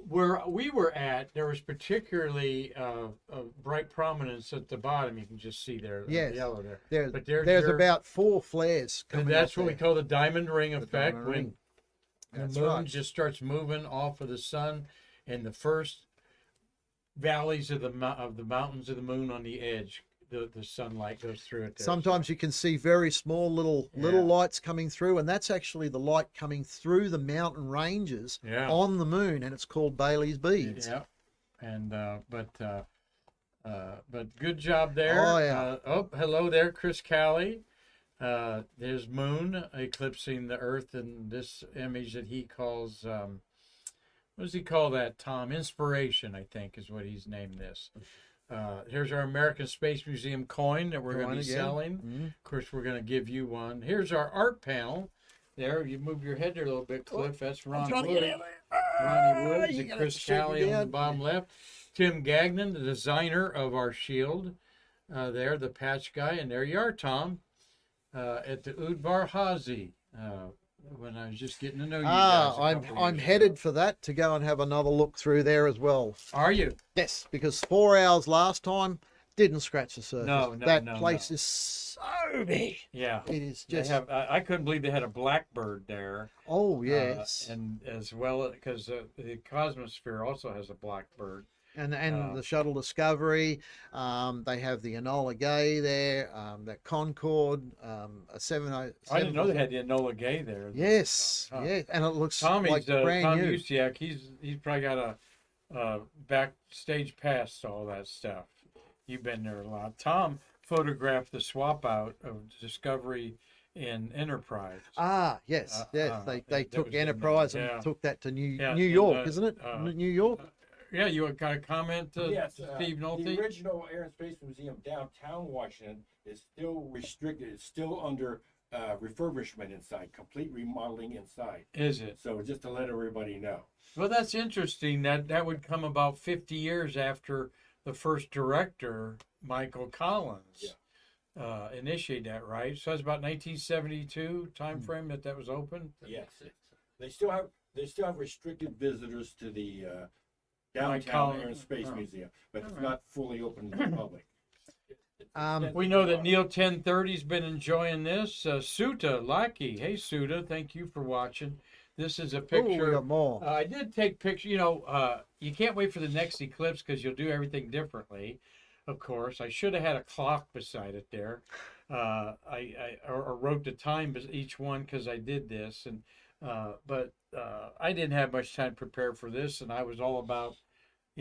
Speaker 1: where we were at, there was particularly a bright prominence at the bottom. You can just see there,
Speaker 2: Yes.
Speaker 1: the yellow there.
Speaker 2: There's,
Speaker 1: But
Speaker 2: there's
Speaker 1: there-
Speaker 2: about 4 flares
Speaker 1: And
Speaker 2: coming
Speaker 1: that's
Speaker 2: up
Speaker 1: what we
Speaker 2: there.
Speaker 1: call the diamond ring
Speaker 2: The
Speaker 1: effect.
Speaker 2: diamond
Speaker 1: When
Speaker 2: ring.
Speaker 1: the
Speaker 2: That's
Speaker 1: moon
Speaker 2: right.
Speaker 1: just starts moving off of the sun, and the first valleys of the mountains of the moon on the edge, the sunlight goes through it there.
Speaker 2: Sometimes you can see very small little
Speaker 1: Yeah.
Speaker 2: lights coming through, and that's actually the light coming through the mountain ranges
Speaker 1: Yeah.
Speaker 2: on the moon, and it's called Bailey's beads.
Speaker 1: Yeah, and but good job there.
Speaker 2: Oh, yeah.
Speaker 1: Hello there, Chris Callie. There's Moon eclipsing the Earth in this image that he calls what does he call that, Tom? Inspiration, I think, is what he's named this. Here's our American Space Museum coin that we're going to be
Speaker 2: Again.
Speaker 1: selling.
Speaker 2: Mhm.
Speaker 1: Of course, we're going to give you one. Here's our art panel. There, you move your head there a little bit, Cliff. That's Ron Wood. Ronnie Woods
Speaker 2: You
Speaker 1: and
Speaker 2: gotta
Speaker 1: Chris
Speaker 2: shake it
Speaker 1: Callie on the
Speaker 2: down.
Speaker 1: bottom left. Tim Gagnon, the designer of our shield. There, the patch guy. And there you are, Tom, at the Udvar Hazy. When I was just getting to know you guys. a couple
Speaker 2: I'm
Speaker 1: years
Speaker 2: headed
Speaker 1: ago.
Speaker 2: for that to go and have another look through there as well.
Speaker 1: Are you?
Speaker 2: Yes, because 4 hours last time didn't scratch the surface.
Speaker 1: No,
Speaker 2: that
Speaker 1: no,
Speaker 2: place
Speaker 1: no.
Speaker 2: is so big.
Speaker 1: Yeah.
Speaker 2: It is
Speaker 1: They
Speaker 2: just.
Speaker 1: have. I couldn't believe they had a blackbird there.
Speaker 2: Oh yes,
Speaker 1: And as well, because the Cosmosphere also has a blackbird.
Speaker 2: and
Speaker 1: uh,
Speaker 2: the shuttle Discovery. They have the Enola Gay there. That Concorde. A 70.
Speaker 1: I didn't know they had the Enola Gay there.
Speaker 2: Yes,
Speaker 1: Huh.
Speaker 2: yeah, and it looks
Speaker 1: Tommy's
Speaker 2: like brand
Speaker 1: Tom
Speaker 2: new.
Speaker 1: Usciak. He's probably got a backstage pass to all that stuff. You've been there a lot. Tom photographed the swap out of Discovery and Enterprise.
Speaker 2: Yes, yes. They
Speaker 1: that
Speaker 2: took
Speaker 1: was in
Speaker 2: Enterprise
Speaker 1: there,
Speaker 2: and
Speaker 1: yeah.
Speaker 2: took that to New
Speaker 1: Yeah,
Speaker 2: New
Speaker 1: and,
Speaker 2: York, isn't it? New York.
Speaker 1: Yeah, you got a comment,
Speaker 7: Yes,
Speaker 1: Steve Knolte?
Speaker 7: the original Air and Space Museum downtown Washington is still restricted. It's still under refurbishment inside, complete remodeling inside.
Speaker 1: Is it?
Speaker 7: So just to let everybody know.
Speaker 1: Well, that's interesting. That would come about 50 years after the first director, Michael Collins, initiated that, right? So it's about 1972 time frame that was open.
Speaker 7: Yes, they still have restricted visitors to the
Speaker 1: Mike
Speaker 7: downtown
Speaker 1: Collins.
Speaker 7: Air and Space
Speaker 1: Oh.
Speaker 7: Museum, but it's
Speaker 1: All right.
Speaker 7: not fully open to the public.
Speaker 1: We know that Neil 1030's been enjoying this. Suta Lucky, hey Suta, thank you for watching. This is a
Speaker 2: Oh, we
Speaker 1: picture.
Speaker 2: got more.
Speaker 1: I did take pictures. You can't wait for the next eclipse because you'll do everything differently. Of course, I should have had a clock beside it there. I wrote the time each one because I did this, but I didn't have much time prepared for this, and I was all about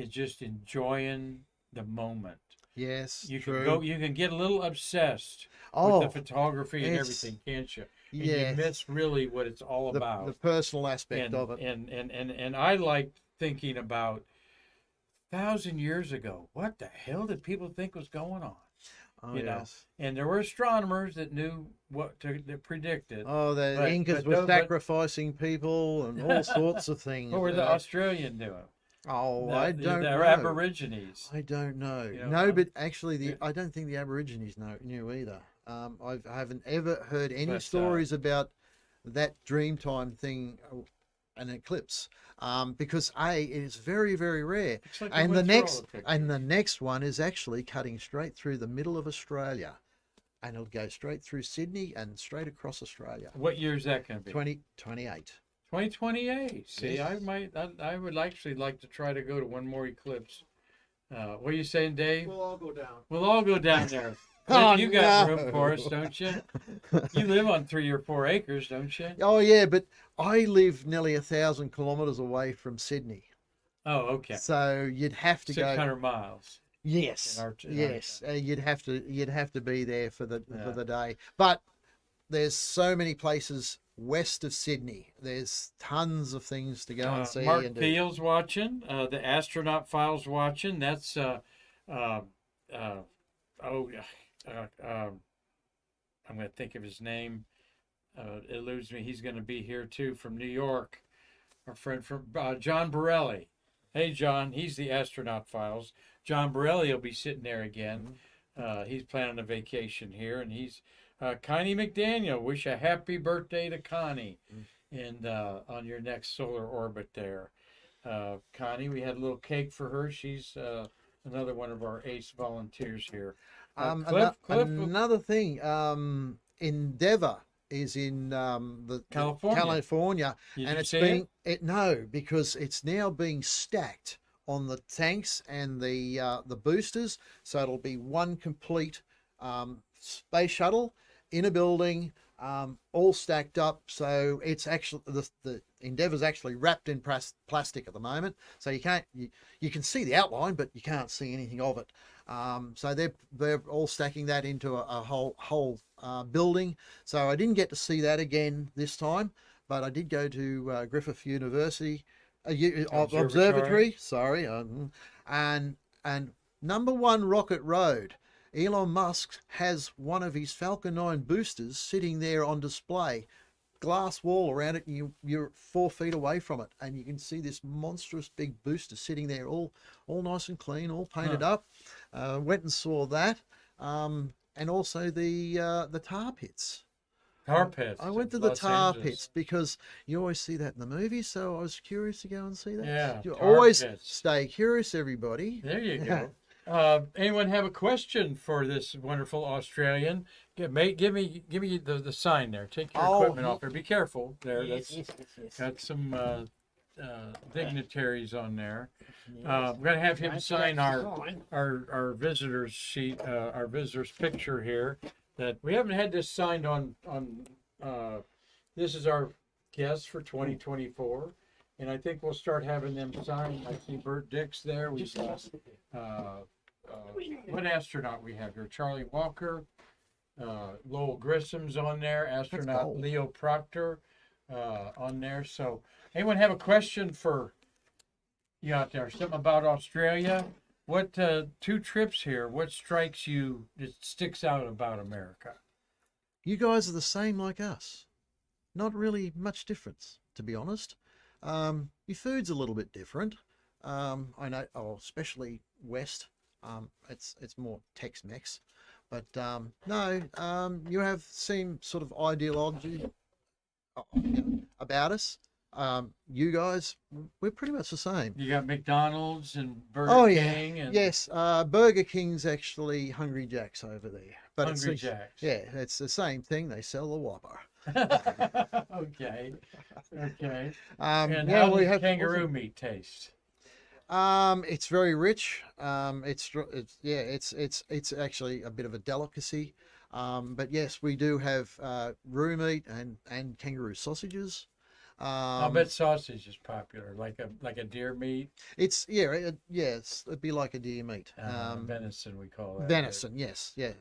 Speaker 1: just enjoying the moment.
Speaker 2: Yes,
Speaker 1: You
Speaker 2: true.
Speaker 1: can get a little obsessed
Speaker 2: Oh,
Speaker 1: with the photography and
Speaker 2: it's-
Speaker 1: everything, can't you? And
Speaker 2: yes.
Speaker 1: you miss really what it's all about.
Speaker 2: The personal aspect
Speaker 1: and,
Speaker 2: of it.
Speaker 1: and I like thinking about 1,000 years ago. What the hell did people think was going on?
Speaker 2: Oh,
Speaker 1: you know,
Speaker 2: yes.
Speaker 1: and there were astronomers that knew that predicted.
Speaker 2: Oh, the
Speaker 1: But-
Speaker 2: Incas
Speaker 1: but
Speaker 2: were
Speaker 1: no- but-
Speaker 2: sacrificing people and all sorts of things.
Speaker 1: What were the Australian doing?
Speaker 2: Oh, I don't
Speaker 1: They're
Speaker 2: know.
Speaker 1: Aborigines.
Speaker 2: I don't know.
Speaker 1: You know,
Speaker 2: No, but actually,
Speaker 1: yeah.
Speaker 2: I don't think the Aborigines knew either. I haven't ever heard any
Speaker 1: But,
Speaker 2: stories about that Dreamtime thing, an eclipse, because it is very, very rare.
Speaker 1: Looks like we
Speaker 2: And the
Speaker 1: went through all
Speaker 2: next,
Speaker 1: the
Speaker 2: and the
Speaker 1: pictures.
Speaker 2: next one is actually cutting straight through the middle of Australia, and it'll go straight through Sydney and straight across Australia.
Speaker 1: What year is that going to be?
Speaker 2: 2028.
Speaker 1: 2028. See,
Speaker 2: Yes.
Speaker 1: I would actually like to try to go to one more eclipse. What are you saying, Dave?
Speaker 4: We'll all go down.
Speaker 1: We'll all go down there.
Speaker 2: Oh,
Speaker 1: You got
Speaker 2: no.
Speaker 1: room for us, don't you? You live on 3 or 4 acres, don't you?
Speaker 2: Oh yeah, but I live nearly 1,000 kilometres away from Sydney,
Speaker 1: Oh, okay.
Speaker 2: so you'd have to go.
Speaker 1: 600 miles.
Speaker 2: Yes,
Speaker 1: in our-
Speaker 2: yes, you'd have to be there for the
Speaker 1: Yeah.
Speaker 2: day. But there's so many places west of Sydney. There's tons of things to go and see.
Speaker 1: Mark
Speaker 2: and do.
Speaker 1: Peel's watching. The Astronaut Files watching. That's I'm going to think of his name. It eludes me. He's going to be here too from New York. Our friend from John Borelli. Hey, John. He's the Astronaut Files. John Borelli will be sitting there again. He's planning a vacation here, and he's Connie McDaniel. Wish a happy birthday to Connie, and on your next solar orbit there. Connie. We had a little cake for her. She's another one of our ace volunteers here. Cliff,
Speaker 2: Another thing, Endeavour is in the California,
Speaker 1: Did
Speaker 2: and
Speaker 1: you
Speaker 2: it's
Speaker 1: see
Speaker 2: being no, because it's now being stacked on the tanks and the boosters, so it'll be one complete space shuttle in a building, all stacked up. So it's actually the Endeavour's actually wrapped in plastic at the moment, so you can see the outline, but you can't see anything of it. So they're all stacking that into a whole building. So I didn't get to see that again this time, but I did go to Griffith University observatory. Sorry, and number one Rocket Road. Elon Musk has one of his Falcon 9 boosters sitting there on display, glass wall around it, and you're 4 feet away from it, and you can see this monstrous big booster sitting there, all nice and clean, all painted up. Went and saw that, and also the tar pits.
Speaker 1: Tar pits.
Speaker 2: I went to the tar pits because you always see that in the movies, so I was curious to go and see that.
Speaker 1: Yeah,
Speaker 2: You
Speaker 1: tar
Speaker 2: always
Speaker 1: pits.
Speaker 2: stay curious, everybody.
Speaker 1: There you go. Anyone have a question for this wonderful Australian? Give me the sign there. Take your equipment off there. Be careful there. That's got some dignitaries on there. We're gonna have him sign our visitors sheet, our visitors picture here. That we haven't had this signed on. This is our guest for 2024. And I think we'll start having them signed. I see Bert Dix there. We got what astronaut we have here? Charlie Walker, Lowell Grissom's on there. Astronaut
Speaker 2: cool.
Speaker 1: Leo Proctor on there. So, anyone have a question for you out there? Something about Australia? What 2 trips here? What strikes you that sticks out about America?
Speaker 2: You guys are the same like us. Not really much difference, to be honest. Your food's a little bit different. I know, especially West. It's more Tex-Mex, but no. You have same sort of ideology about us. You guys, we're pretty much the same.
Speaker 1: You got McDonald's and Burger King. And
Speaker 2: Yes. Burger King's actually Hungry Jack's over there, but
Speaker 1: Hungry Jack's.
Speaker 2: Yeah, it's the same thing. They sell the Whopper.
Speaker 1: Okay. And
Speaker 2: yeah,
Speaker 1: how
Speaker 2: we
Speaker 1: does
Speaker 2: have
Speaker 1: kangaroo meat taste?
Speaker 2: It's very rich. It's actually a bit of a delicacy. But yes, we do have roo meat and kangaroo sausages.
Speaker 1: I bet sausage is popular, like a deer meat.
Speaker 2: It's it'd be like a deer meat.
Speaker 1: Venison, we call it.
Speaker 2: Venison, yes, yeah.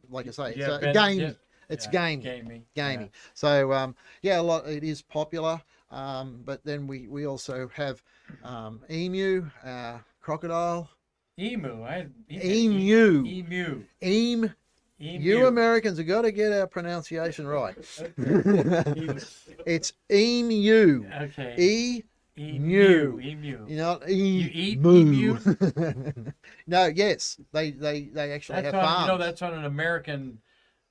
Speaker 2: Like I say,
Speaker 1: Yeah,
Speaker 2: it's gamey. It's gamey.
Speaker 1: Gamey.
Speaker 2: Gamey. So it is popular. But then we also have emu, crocodile.
Speaker 1: Emu.
Speaker 2: Emu.
Speaker 1: Emu.
Speaker 2: You Americans have got to get our pronunciation right. It's emu.
Speaker 1: Okay.
Speaker 2: Emu.
Speaker 1: Emu.
Speaker 2: You know,
Speaker 1: You eat
Speaker 2: emu.
Speaker 1: emu?
Speaker 2: No, yes, they actually
Speaker 1: That's
Speaker 2: have
Speaker 1: on,
Speaker 2: farms.
Speaker 1: that's on an American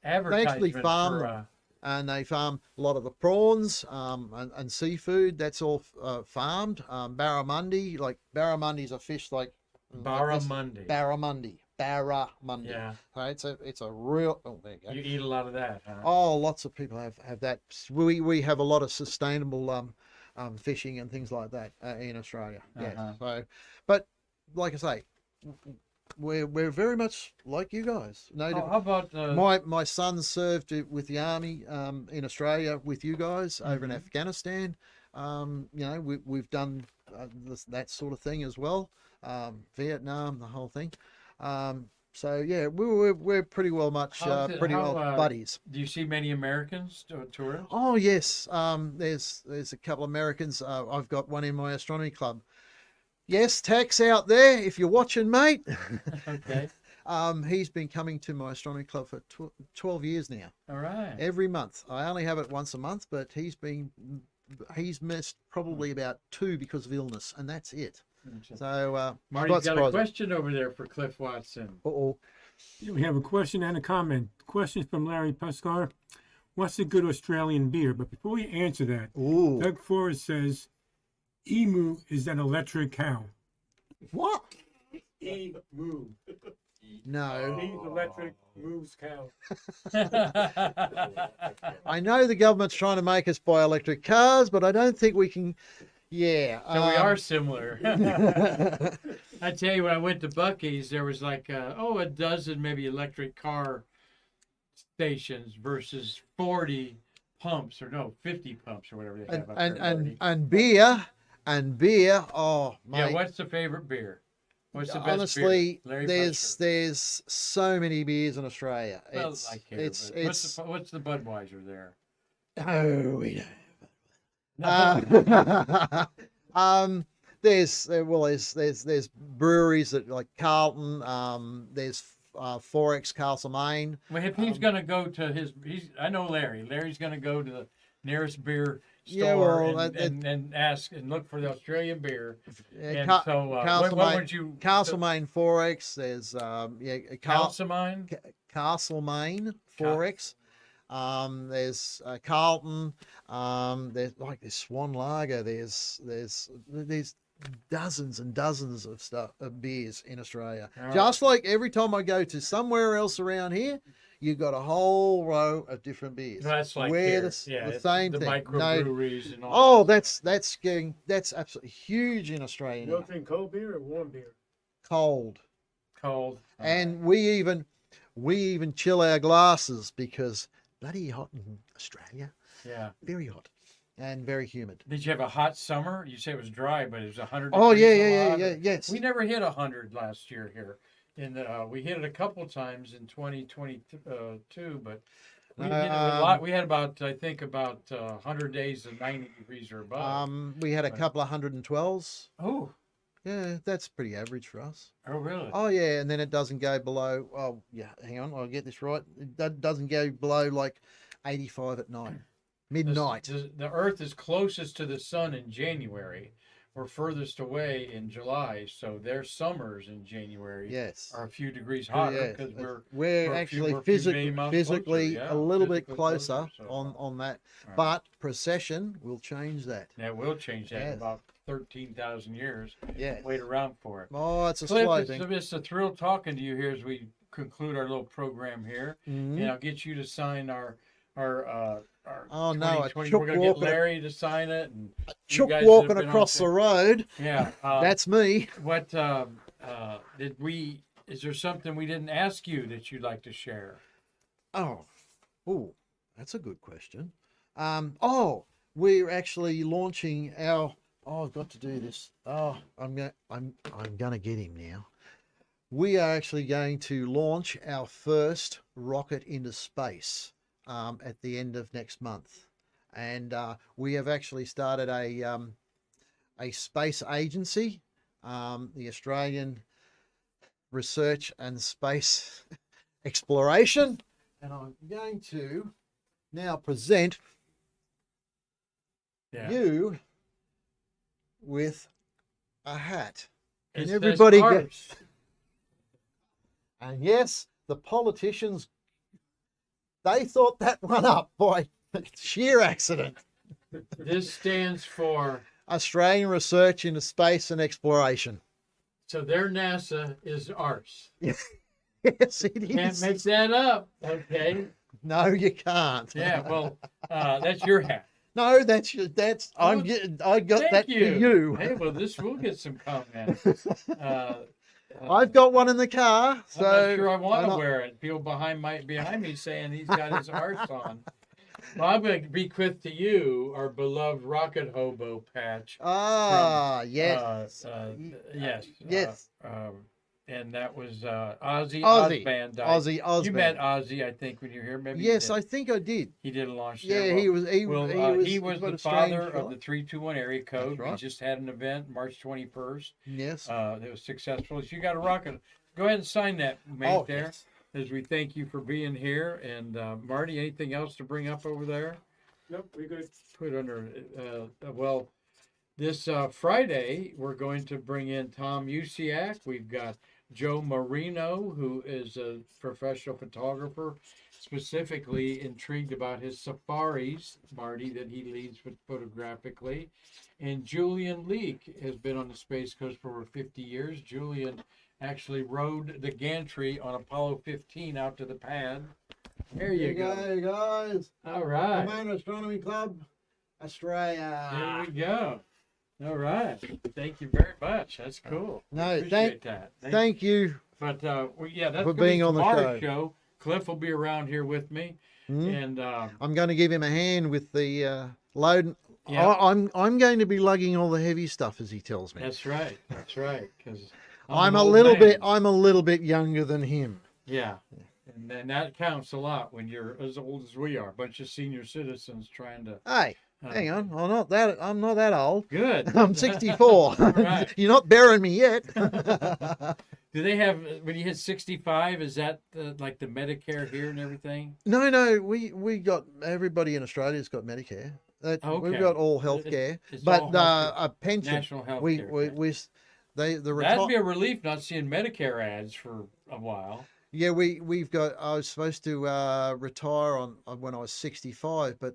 Speaker 2: They
Speaker 1: advertisement.
Speaker 2: actually farm
Speaker 1: for,
Speaker 2: them, and they farm a lot of the prawns and seafood. That's all farmed. Barramundi, barramundi's a fish like
Speaker 1: Barramundi.
Speaker 2: Barramundi.
Speaker 1: Yeah.
Speaker 2: Right, it's a real. Oh, there you go.
Speaker 1: You eat a lot of that, huh?
Speaker 2: Oh, lots of people have that. We have a lot of sustainable fishing and things like that in Australia. Yeah.
Speaker 1: Uh-huh.
Speaker 2: So, but like I say, we're very much like you guys. No,
Speaker 1: How about
Speaker 2: my son served with the army in Australia with you guys over in Afghanistan. We've done that sort of thing as well. Vietnam, the whole thing. So yeah, we're pretty well buddies.
Speaker 1: Do you see many Americans tourists?
Speaker 2: Oh yes, there's a couple of Americans. I've got one in my astronomy club. Yes, Tex out there, if you're watching, mate.
Speaker 1: Okay.
Speaker 2: He's been coming to my astronomy club for 12 years now.
Speaker 1: All right.
Speaker 2: Every month. I only have it once a month, but he's missed probably about 2 because of illness, and that's it. So
Speaker 1: Marty's got a question over there for Cliff Watson.
Speaker 8: We have a question and a comment. Question from Larry Pescar. What's a good Australian beer? But before we answer that, Doug Forrest says, emu is an electric cow.
Speaker 2: What?
Speaker 5: Move.
Speaker 2: No.
Speaker 5: He's electric moves cow.
Speaker 2: I know the government's trying to make us buy electric cars, but I don't think we can. Yeah.
Speaker 1: So we are similar. I tell you, when I went to Buc-ee's, there was like a dozen maybe electric car stations versus 40 pumps, or no, 50 pumps or whatever they have up there.
Speaker 2: and beer. Oh, mate.
Speaker 1: Yeah, what's the favorite beer? What's the best
Speaker 2: Honestly,
Speaker 1: beer? Larry
Speaker 2: there's
Speaker 1: Buster.
Speaker 2: there's so many beers in Australia.
Speaker 1: Well, I care,
Speaker 2: It's
Speaker 1: but what's the Budweiser there?
Speaker 2: oh, we don't.
Speaker 1: No.
Speaker 2: There's breweries that like Carlton. There's Forex Castlemaine.
Speaker 1: Well, if he's going to go to I know Larry. Larry's going to go to the nearest beer store
Speaker 2: Yeah, well,
Speaker 1: and ask and look for the Australian beer. And
Speaker 2: Ca-
Speaker 1: so, what
Speaker 2: Castlemaine,
Speaker 1: would you?
Speaker 2: Castlemaine Forex. There's
Speaker 1: Calcimine?
Speaker 2: Castlemaine Forex. There's Carlton. There's Swan Lager. There's dozens and dozens of beers in Australia.
Speaker 1: All
Speaker 2: Just like every time I go to somewhere else around here, you've got a whole row of different beers.
Speaker 1: That's like
Speaker 2: Where
Speaker 1: here.
Speaker 2: the
Speaker 1: It's
Speaker 2: same
Speaker 1: the
Speaker 2: thing.
Speaker 1: microbreweries and all.
Speaker 2: Oh, that's absolutely huge in Australia
Speaker 5: You
Speaker 2: now.
Speaker 5: don't drink cold beer or warm beer?
Speaker 2: Cold.
Speaker 1: Cold.
Speaker 2: And we even chill our glasses because bloody hot in Australia.
Speaker 1: Yeah.
Speaker 2: Very hot and very humid.
Speaker 1: Did you have a hot summer? You say it was dry, but it was 100.
Speaker 2: Oh
Speaker 1: degrees a
Speaker 2: yeah,
Speaker 1: lot, or-
Speaker 2: yes.
Speaker 1: We never hit 100 last year here. We hit it a couple times in 2022, but we hit it a lot. We had about 100 days of 90 degrees or above.
Speaker 2: We had a couple of 112s.
Speaker 1: Oh,
Speaker 2: Yeah, that's pretty average for us.
Speaker 1: oh really?
Speaker 2: Oh yeah, and then it doesn't go below. Oh yeah, hang on, I'll get this right. It doesn't go below like 85 at night, midnight.
Speaker 1: The Earth is closest to the sun in January. We're furthest away in July, so their summers in January
Speaker 2: Yes.
Speaker 1: are a few degrees hotter
Speaker 2: Yes,
Speaker 1: because
Speaker 2: we're
Speaker 1: we're
Speaker 2: actually
Speaker 1: a few million miles
Speaker 2: physically
Speaker 1: closer, yeah,
Speaker 2: a little bit
Speaker 1: physically
Speaker 2: closer
Speaker 1: so-
Speaker 2: on that,
Speaker 1: Right.
Speaker 2: but precession will change that.
Speaker 1: That will change that in
Speaker 2: Yes.
Speaker 1: about 13,000 years.
Speaker 2: Yeah.
Speaker 1: Wait around for it.
Speaker 2: Oh, it's a
Speaker 1: Cliff,
Speaker 2: slow
Speaker 1: it's
Speaker 2: thing.
Speaker 1: a thrill talking to you here as we conclude our little program here.
Speaker 2: Mhm.
Speaker 1: And I'll get you to sign our
Speaker 2: Oh, no, a
Speaker 1: 2020.
Speaker 2: chook
Speaker 1: We're gonna get
Speaker 2: walking-
Speaker 1: Larry to sign it, and you
Speaker 2: Chook
Speaker 1: guys that
Speaker 2: walking
Speaker 1: have been on
Speaker 2: across the
Speaker 1: to-
Speaker 2: road.
Speaker 1: Yeah,
Speaker 2: That's me.
Speaker 1: what is there something we didn't ask you that you'd like to share?
Speaker 2: Oh, that's a good question. We're actually launching our. Oh, I've got to do this. Oh, I'm gonna get him now. We are actually going to launch our first rocket into space at the end of next month, and we have actually started a space agency, the Australian Research and Space Exploration, and I'm going to now present
Speaker 1: Yeah.
Speaker 2: you with a hat.
Speaker 1: It
Speaker 2: And
Speaker 1: says
Speaker 2: everybody get,
Speaker 1: ours.
Speaker 2: and yes, the politicians, they thought that one up by sheer accident.
Speaker 1: This stands for,
Speaker 2: Australian Research into Space and Exploration.
Speaker 1: so their NASA is ours.
Speaker 2: Yes, it
Speaker 1: Can't
Speaker 2: is.
Speaker 1: make that up. Okay.
Speaker 2: No, you can't.
Speaker 1: Yeah. Well, that's your hat.
Speaker 2: No,
Speaker 1: Oh,
Speaker 2: I got
Speaker 1: Thank
Speaker 2: that
Speaker 1: you.
Speaker 2: for you.
Speaker 1: Hey, well, this will get some comments.
Speaker 2: I've got one in the car, so
Speaker 1: I'm not sure I want
Speaker 2: I'm
Speaker 1: to
Speaker 2: not-
Speaker 1: wear it. People behind me saying he's got his arse on. Well, I'm going to bequeath to you our beloved rocket hobo patch.
Speaker 2: Ah, yes.
Speaker 1: Yes.
Speaker 2: Yes.
Speaker 1: And that was Ozzy
Speaker 2: Ozzy.
Speaker 1: Osbourne died.
Speaker 2: Ozzy Osbourne.
Speaker 1: You met Ozzy, I think, when you were here. Maybe.
Speaker 2: Yes,
Speaker 1: you
Speaker 2: I
Speaker 1: did.
Speaker 2: think I did.
Speaker 1: He did a launch
Speaker 2: Yeah,
Speaker 1: there.
Speaker 2: he was. He
Speaker 1: Well,
Speaker 2: was.
Speaker 1: he was
Speaker 2: what
Speaker 1: the
Speaker 2: a strange
Speaker 1: father of
Speaker 2: fella.
Speaker 1: the 321 area code.
Speaker 2: That's right.
Speaker 1: We just had an event March 21st.
Speaker 2: Yes.
Speaker 1: That was successful. So you got a rocket. Go ahead and sign that, mate,
Speaker 2: Oh,
Speaker 1: there,
Speaker 2: yes.
Speaker 1: as we thank you for being here. And Marty, anything else to bring up over there?
Speaker 5: Nope, we good.
Speaker 1: Put under, well, this Friday, we're going to bring in Tom Usciak. We've got Joe Marino, who is a professional photographer, specifically intrigued about his safaris, Marty, that he leads photographically. And Julian Leake has been on the Space Coast for over 50 years. Julian actually rode the gantry on Apollo 15 out to the pad. There you go.
Speaker 2: guys.
Speaker 1: All right.
Speaker 2: Pomona Astronomy Club, Australia.
Speaker 1: There we go. All right. Thank you very much. That's cool.
Speaker 2: No,
Speaker 1: Appreciate that.
Speaker 2: Thank you.
Speaker 1: But yeah, that's
Speaker 2: For
Speaker 1: gonna be
Speaker 2: being on the
Speaker 1: tomorrow's
Speaker 2: show.
Speaker 1: Cliff will be around here with me, and
Speaker 2: I'm going to give him a hand with the load.
Speaker 1: Yeah.
Speaker 2: I'm going to be lugging all the heavy stuff, as he tells me.
Speaker 1: that's right. That's right. Because
Speaker 2: I'm a little bit younger than him.
Speaker 1: Yeah. And then that counts a lot when you're as old as we are, a bunch of senior citizens trying to.
Speaker 2: Hey, hang on. I'm not that old.
Speaker 1: Good.
Speaker 2: I'm 64.
Speaker 1: Right.
Speaker 2: You're not burying me yet.
Speaker 1: Do they have when you hit 65? Is that like the Medicare here and everything?
Speaker 2: No. We got everybody in Australia's got Medicare.
Speaker 1: Okay.
Speaker 2: We've got all health care,
Speaker 1: It's
Speaker 2: but
Speaker 1: all healthcare.
Speaker 2: a pension.
Speaker 1: National health
Speaker 2: we
Speaker 1: care.
Speaker 2: the
Speaker 1: That'd be a relief not seeing Medicare ads for a while.
Speaker 2: Yeah, we've got. I was supposed to retire on when I was 65, but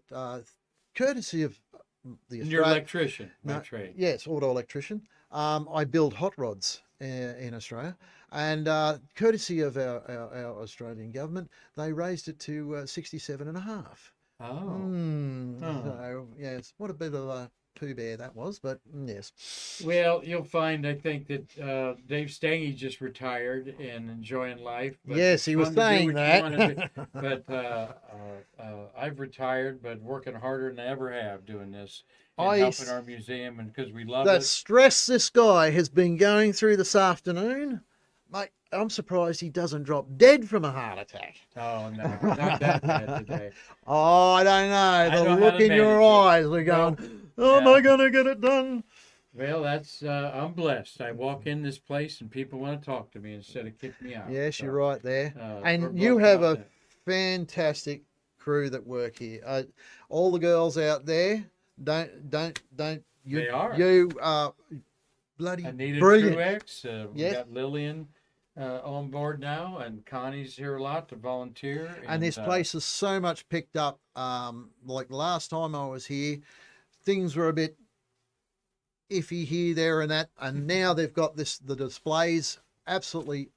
Speaker 2: courtesy of the
Speaker 1: And you're an
Speaker 2: Australian,
Speaker 1: electrician by
Speaker 2: No,
Speaker 1: trade.
Speaker 2: yes, auto electrician. I build hot rods in Australia, and courtesy of our Australian government, they raised it to 67 and a half.
Speaker 1: Oh.
Speaker 2: So yes, what a bit of a Pooh Bear that was, but yes.
Speaker 1: Well, you'll find, I think, that Dave Stange just retired and enjoying life. But
Speaker 2: Yes,
Speaker 1: it's
Speaker 2: he was
Speaker 1: fun to do
Speaker 2: saying
Speaker 1: what you
Speaker 2: that.
Speaker 1: wanna do. But I've retired, but working harder than I ever have doing this and helping our museum, and because we love
Speaker 2: The
Speaker 1: it.
Speaker 2: stress this guy has been going through this afternoon, mate, I'm surprised he doesn't drop dead from a heart attack.
Speaker 1: Oh no, not that bad today.
Speaker 2: Oh, I don't know.
Speaker 1: know
Speaker 2: The
Speaker 1: how
Speaker 2: look
Speaker 1: to
Speaker 2: in your
Speaker 1: manage it.
Speaker 2: eyes are going, oh, am
Speaker 1: Yeah.
Speaker 2: I going to get it done?
Speaker 1: Well, that's I'm blessed. I walk in this place and people want to talk to me instead of kick me out.
Speaker 2: Yes,
Speaker 1: So,
Speaker 2: you're right there.
Speaker 1: we're
Speaker 2: And you
Speaker 1: blessed
Speaker 2: have
Speaker 1: about
Speaker 2: a
Speaker 1: that.
Speaker 2: fantastic crew that work here. All the girls out there, don't. You,
Speaker 1: They are.
Speaker 2: You are bloody
Speaker 1: Anita
Speaker 2: brilliant.
Speaker 1: Truex. We
Speaker 2: Yes.
Speaker 1: got Lillian on board now, and Connie's here a lot to volunteer.
Speaker 2: And this place is so much picked up. Like last time I was here, things were a bit iffy here, there, and that. And now they've got the displays absolutely,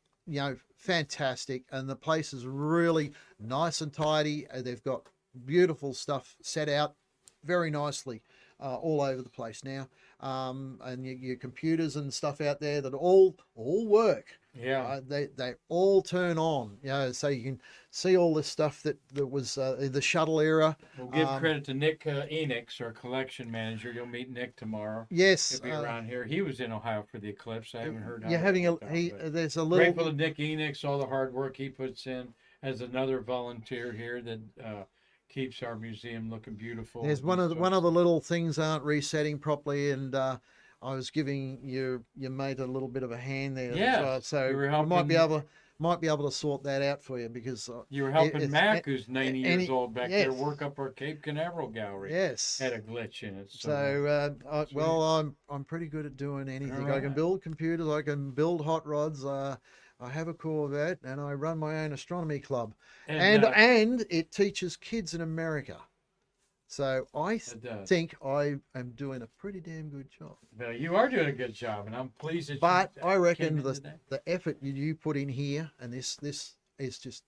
Speaker 2: fantastic. And the place is really nice and tidy. They've got beautiful stuff set out very nicely all over the place now. And your computers and stuff out there that all work.
Speaker 1: Yeah.
Speaker 2: They all turn on, so you can see all this stuff that was the shuttle era.
Speaker 1: We'll give credit to Nick Enix, our collection manager. You'll meet Nick tomorrow.
Speaker 2: Yes,
Speaker 1: He'll be around here. He was in Ohio for the eclipse. I haven't heard. How
Speaker 2: you're
Speaker 1: that
Speaker 2: having
Speaker 1: worked out, but
Speaker 2: there's a
Speaker 1: grateful
Speaker 2: little.
Speaker 1: to Nick Enix, all the hard work he puts in as another volunteer here that keeps our museum looking beautiful.
Speaker 2: There's one of the little things aren't resetting properly, and I was giving your mate a little bit of a hand there.
Speaker 1: Yeah,
Speaker 2: so
Speaker 1: you were
Speaker 2: we might be
Speaker 1: helping-
Speaker 2: able to sort that out for you because
Speaker 1: You were helping
Speaker 2: it's-
Speaker 1: Mac, who's 90 years
Speaker 2: any-
Speaker 1: old back
Speaker 2: yes.
Speaker 1: there, work up our Cape Canaveral gallery.
Speaker 2: yes.
Speaker 1: Had a glitch in it.
Speaker 2: So, I'm pretty good at doing anything. I can
Speaker 1: Alright.
Speaker 2: build computers. I can build hot rods. I have a Corvette, and I run my own astronomy club, and it teaches kids in America. So I
Speaker 1: It does.
Speaker 2: think I am doing a pretty damn good job.
Speaker 1: Well, you are doing a good job, and I'm pleased that
Speaker 2: But
Speaker 1: you
Speaker 2: I reckon
Speaker 1: came in today.
Speaker 2: the effort you put in here, and this is just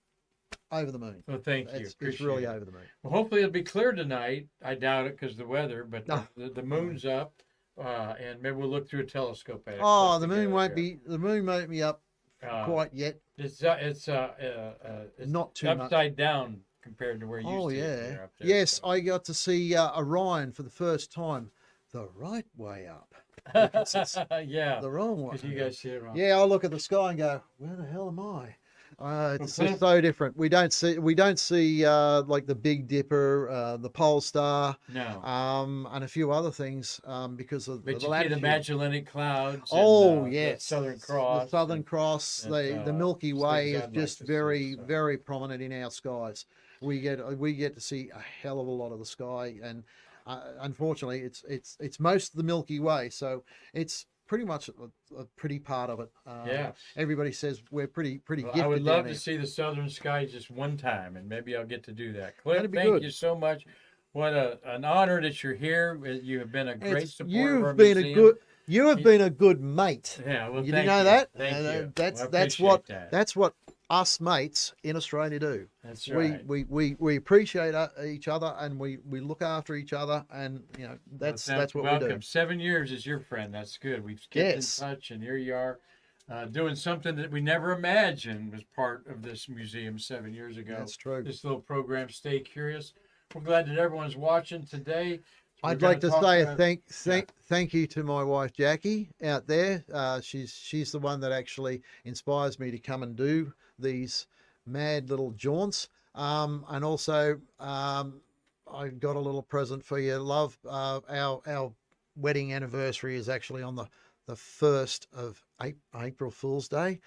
Speaker 2: over the moon.
Speaker 1: Well, thank you.
Speaker 2: It's
Speaker 1: Appreciate
Speaker 2: really
Speaker 1: it.
Speaker 2: over the moon.
Speaker 1: Well, hopefully it'll be clear tonight. I doubt it because the weather, but
Speaker 2: No.
Speaker 1: the moon's up, and maybe we'll look through a telescope at it.
Speaker 2: Oh,
Speaker 1: close
Speaker 2: the moon
Speaker 1: together
Speaker 2: won't
Speaker 1: here.
Speaker 2: be up
Speaker 1: Uh,
Speaker 2: quite yet.
Speaker 1: It's
Speaker 2: Not too much.
Speaker 1: upside down compared to where you
Speaker 2: Oh
Speaker 1: see it
Speaker 2: yeah.
Speaker 1: here up there,
Speaker 2: Yes,
Speaker 1: so.
Speaker 2: I got to see Orion for the first time, the right way up,
Speaker 1: Yeah,
Speaker 2: the wrong way.
Speaker 1: because you guys see it wrong.
Speaker 2: Yeah, I look at the sky and go, where the hell am I? It's
Speaker 1: Okay.
Speaker 2: just so different. We don't see like the Big Dipper, the Pole Star,
Speaker 1: No.
Speaker 2: and a few other things because of
Speaker 1: But
Speaker 2: the
Speaker 1: you see the
Speaker 2: latitude.
Speaker 1: Magellanic Clouds.
Speaker 2: Oh
Speaker 1: and, the
Speaker 2: yes,
Speaker 1: Southern Cross.
Speaker 2: the Southern Cross,
Speaker 1: and,
Speaker 2: the Milky Way
Speaker 1: things
Speaker 2: is
Speaker 1: I'd like
Speaker 2: just
Speaker 1: to see,
Speaker 2: very
Speaker 1: so.
Speaker 2: very prominent in our skies. We get to see a hell of a lot of the sky, and unfortunately, it's most of the Milky Way, so it's pretty much a pretty part of it.
Speaker 1: Yeah.
Speaker 2: Everybody says we're pretty
Speaker 1: Well,
Speaker 2: gifted
Speaker 1: I would
Speaker 2: down
Speaker 1: love
Speaker 2: here.
Speaker 1: to see the southern sky just one time, and maybe I'll get to do that. Cliff,
Speaker 2: That'd be
Speaker 1: thank
Speaker 2: good.
Speaker 1: you so much. What an honor that you're here. You have been a great supporter of our
Speaker 2: You've been
Speaker 1: museum.
Speaker 2: you have been a good mate.
Speaker 1: Yeah, well,
Speaker 2: You
Speaker 1: thank
Speaker 2: know that?
Speaker 1: Thank you.
Speaker 2: That's
Speaker 1: Well, I
Speaker 2: that's
Speaker 1: appreciate
Speaker 2: what
Speaker 1: that.
Speaker 2: that's what us mates in Australia do.
Speaker 1: That's right.
Speaker 2: We appreciate each other, and we look after each other, and you know that's what
Speaker 1: welcome.
Speaker 2: we do.
Speaker 1: 7 years as your friend. That's good. We've kept
Speaker 2: Yes.
Speaker 1: in touch, and here you are, doing something that we never imagined was part of this museum 7 years ago.
Speaker 2: That's true.
Speaker 1: This little program, Stay Curious. We're glad that everyone's watching today.
Speaker 2: I'd
Speaker 1: We're
Speaker 2: like to
Speaker 1: gonna talk
Speaker 2: say
Speaker 1: about-
Speaker 2: thank you to my wife Jackie out there. She's the one that actually inspires me to come and do these mad little jaunts. And also I've got a little present for you, love. Our wedding anniversary is actually on the 1st of April Fool's Day.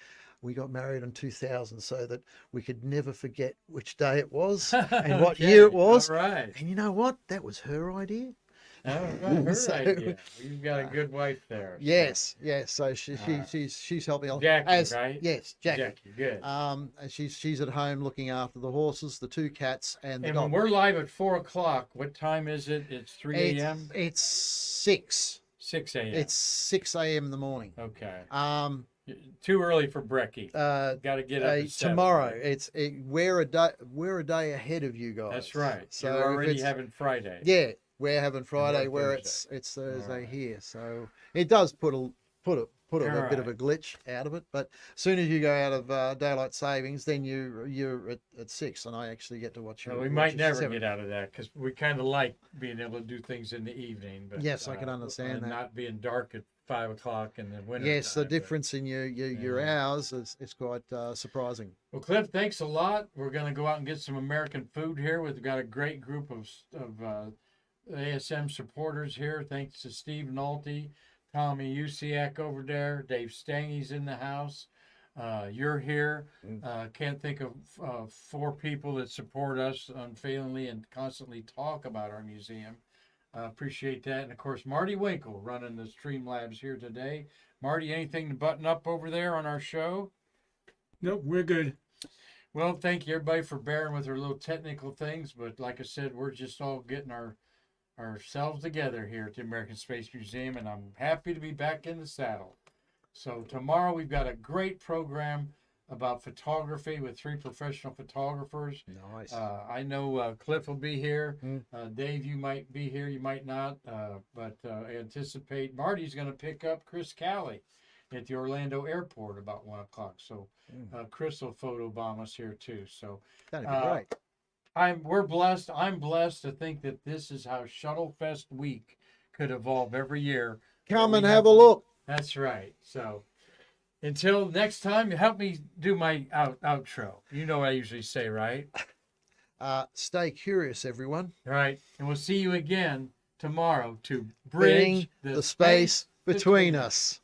Speaker 2: We got married in 2000 so that we could never forget which day it was and what
Speaker 1: Okay,
Speaker 2: year it was.
Speaker 1: All right.
Speaker 2: And you know what? That was her idea.
Speaker 1: All right. Her
Speaker 2: So-
Speaker 1: idea. You've got a good wife there. so-
Speaker 2: Yes. So she's helped me.
Speaker 1: Jackie, right?
Speaker 2: Yes, Jackie.
Speaker 1: Jackie, good.
Speaker 2: And she's at home looking after the horses, the 2 cats, and the
Speaker 1: And
Speaker 2: dog.
Speaker 1: when we're live at 4 o'clock, what time is it? It's 3 a.m.
Speaker 2: It's 6.
Speaker 1: 6 a.m.
Speaker 2: It's 6 a.m. in the morning.
Speaker 1: Okay.
Speaker 2: Too
Speaker 1: early for brekkie. Got to get up at 7,
Speaker 2: tomorrow.
Speaker 1: right?
Speaker 2: We're a day ahead of you guys.
Speaker 1: That's right.
Speaker 2: So
Speaker 1: You're
Speaker 2: if
Speaker 1: already
Speaker 2: it's-
Speaker 1: having Friday.
Speaker 2: Yeah, we're having Friday
Speaker 1: we're
Speaker 2: where
Speaker 1: Thursday.
Speaker 2: it's Thursday
Speaker 1: Alright.
Speaker 2: here. So it does put a bit of a
Speaker 1: Alright.
Speaker 2: glitch out of it. But as soon as you go out of daylight savings, then you're at 6, and I actually get to watch you.
Speaker 1: Well, we
Speaker 2: watch
Speaker 1: might
Speaker 2: you
Speaker 1: never
Speaker 2: 7.
Speaker 1: get out of that because we kind of like being able to do things in the evening. But
Speaker 2: Yes, I can understand
Speaker 1: and
Speaker 2: that.
Speaker 1: not being dark at 5 o'clock in the winter.
Speaker 2: Yes, the
Speaker 1: time, but-
Speaker 2: difference in your hours is quite surprising.
Speaker 1: Well, Cliff, thanks a lot. We're going to go out and get some American food here. We've got a great group of ASM supporters here. Thanks to Steve Knolte, Tommy Usciak over there. Dave Stange's in the house. You're here. Can't think of 4 people that support us unfailingly and constantly talk about our museum. Appreciate that. And of course, Marty Winkle running the Streamlabs here today. Marty, anything to button up over there on our show?
Speaker 8: Nope, we're good.
Speaker 1: Well, thank you everybody for bearing with our little technical things, but like I said, we're just all getting ourselves together here at the American Space Museum, and I'm happy to be back in the saddle. So tomorrow we've got a great program about photography with 3 professional photographers.
Speaker 2: Nice.
Speaker 1: I know Cliff will be here.
Speaker 2: Mm.
Speaker 1: Dave, you might be here, you might not, but anticipate Marty's going to pick up Chris Calley at the Orlando airport about 1 o'clock. So Chris will photobomb us here too. So
Speaker 2: That'd be great.
Speaker 1: we're blessed. I'm blessed to think that this is how Shuttle Fest week could evolve every year.
Speaker 2: Come
Speaker 1: we
Speaker 2: and
Speaker 1: have-
Speaker 2: have a look.
Speaker 1: That's right. So until next time, help me do my outro. You know what I usually say, right?
Speaker 2: Stay curious, everyone.
Speaker 1: All right. And we'll see you again tomorrow to
Speaker 2: Bring
Speaker 1: bridge
Speaker 2: the space between us.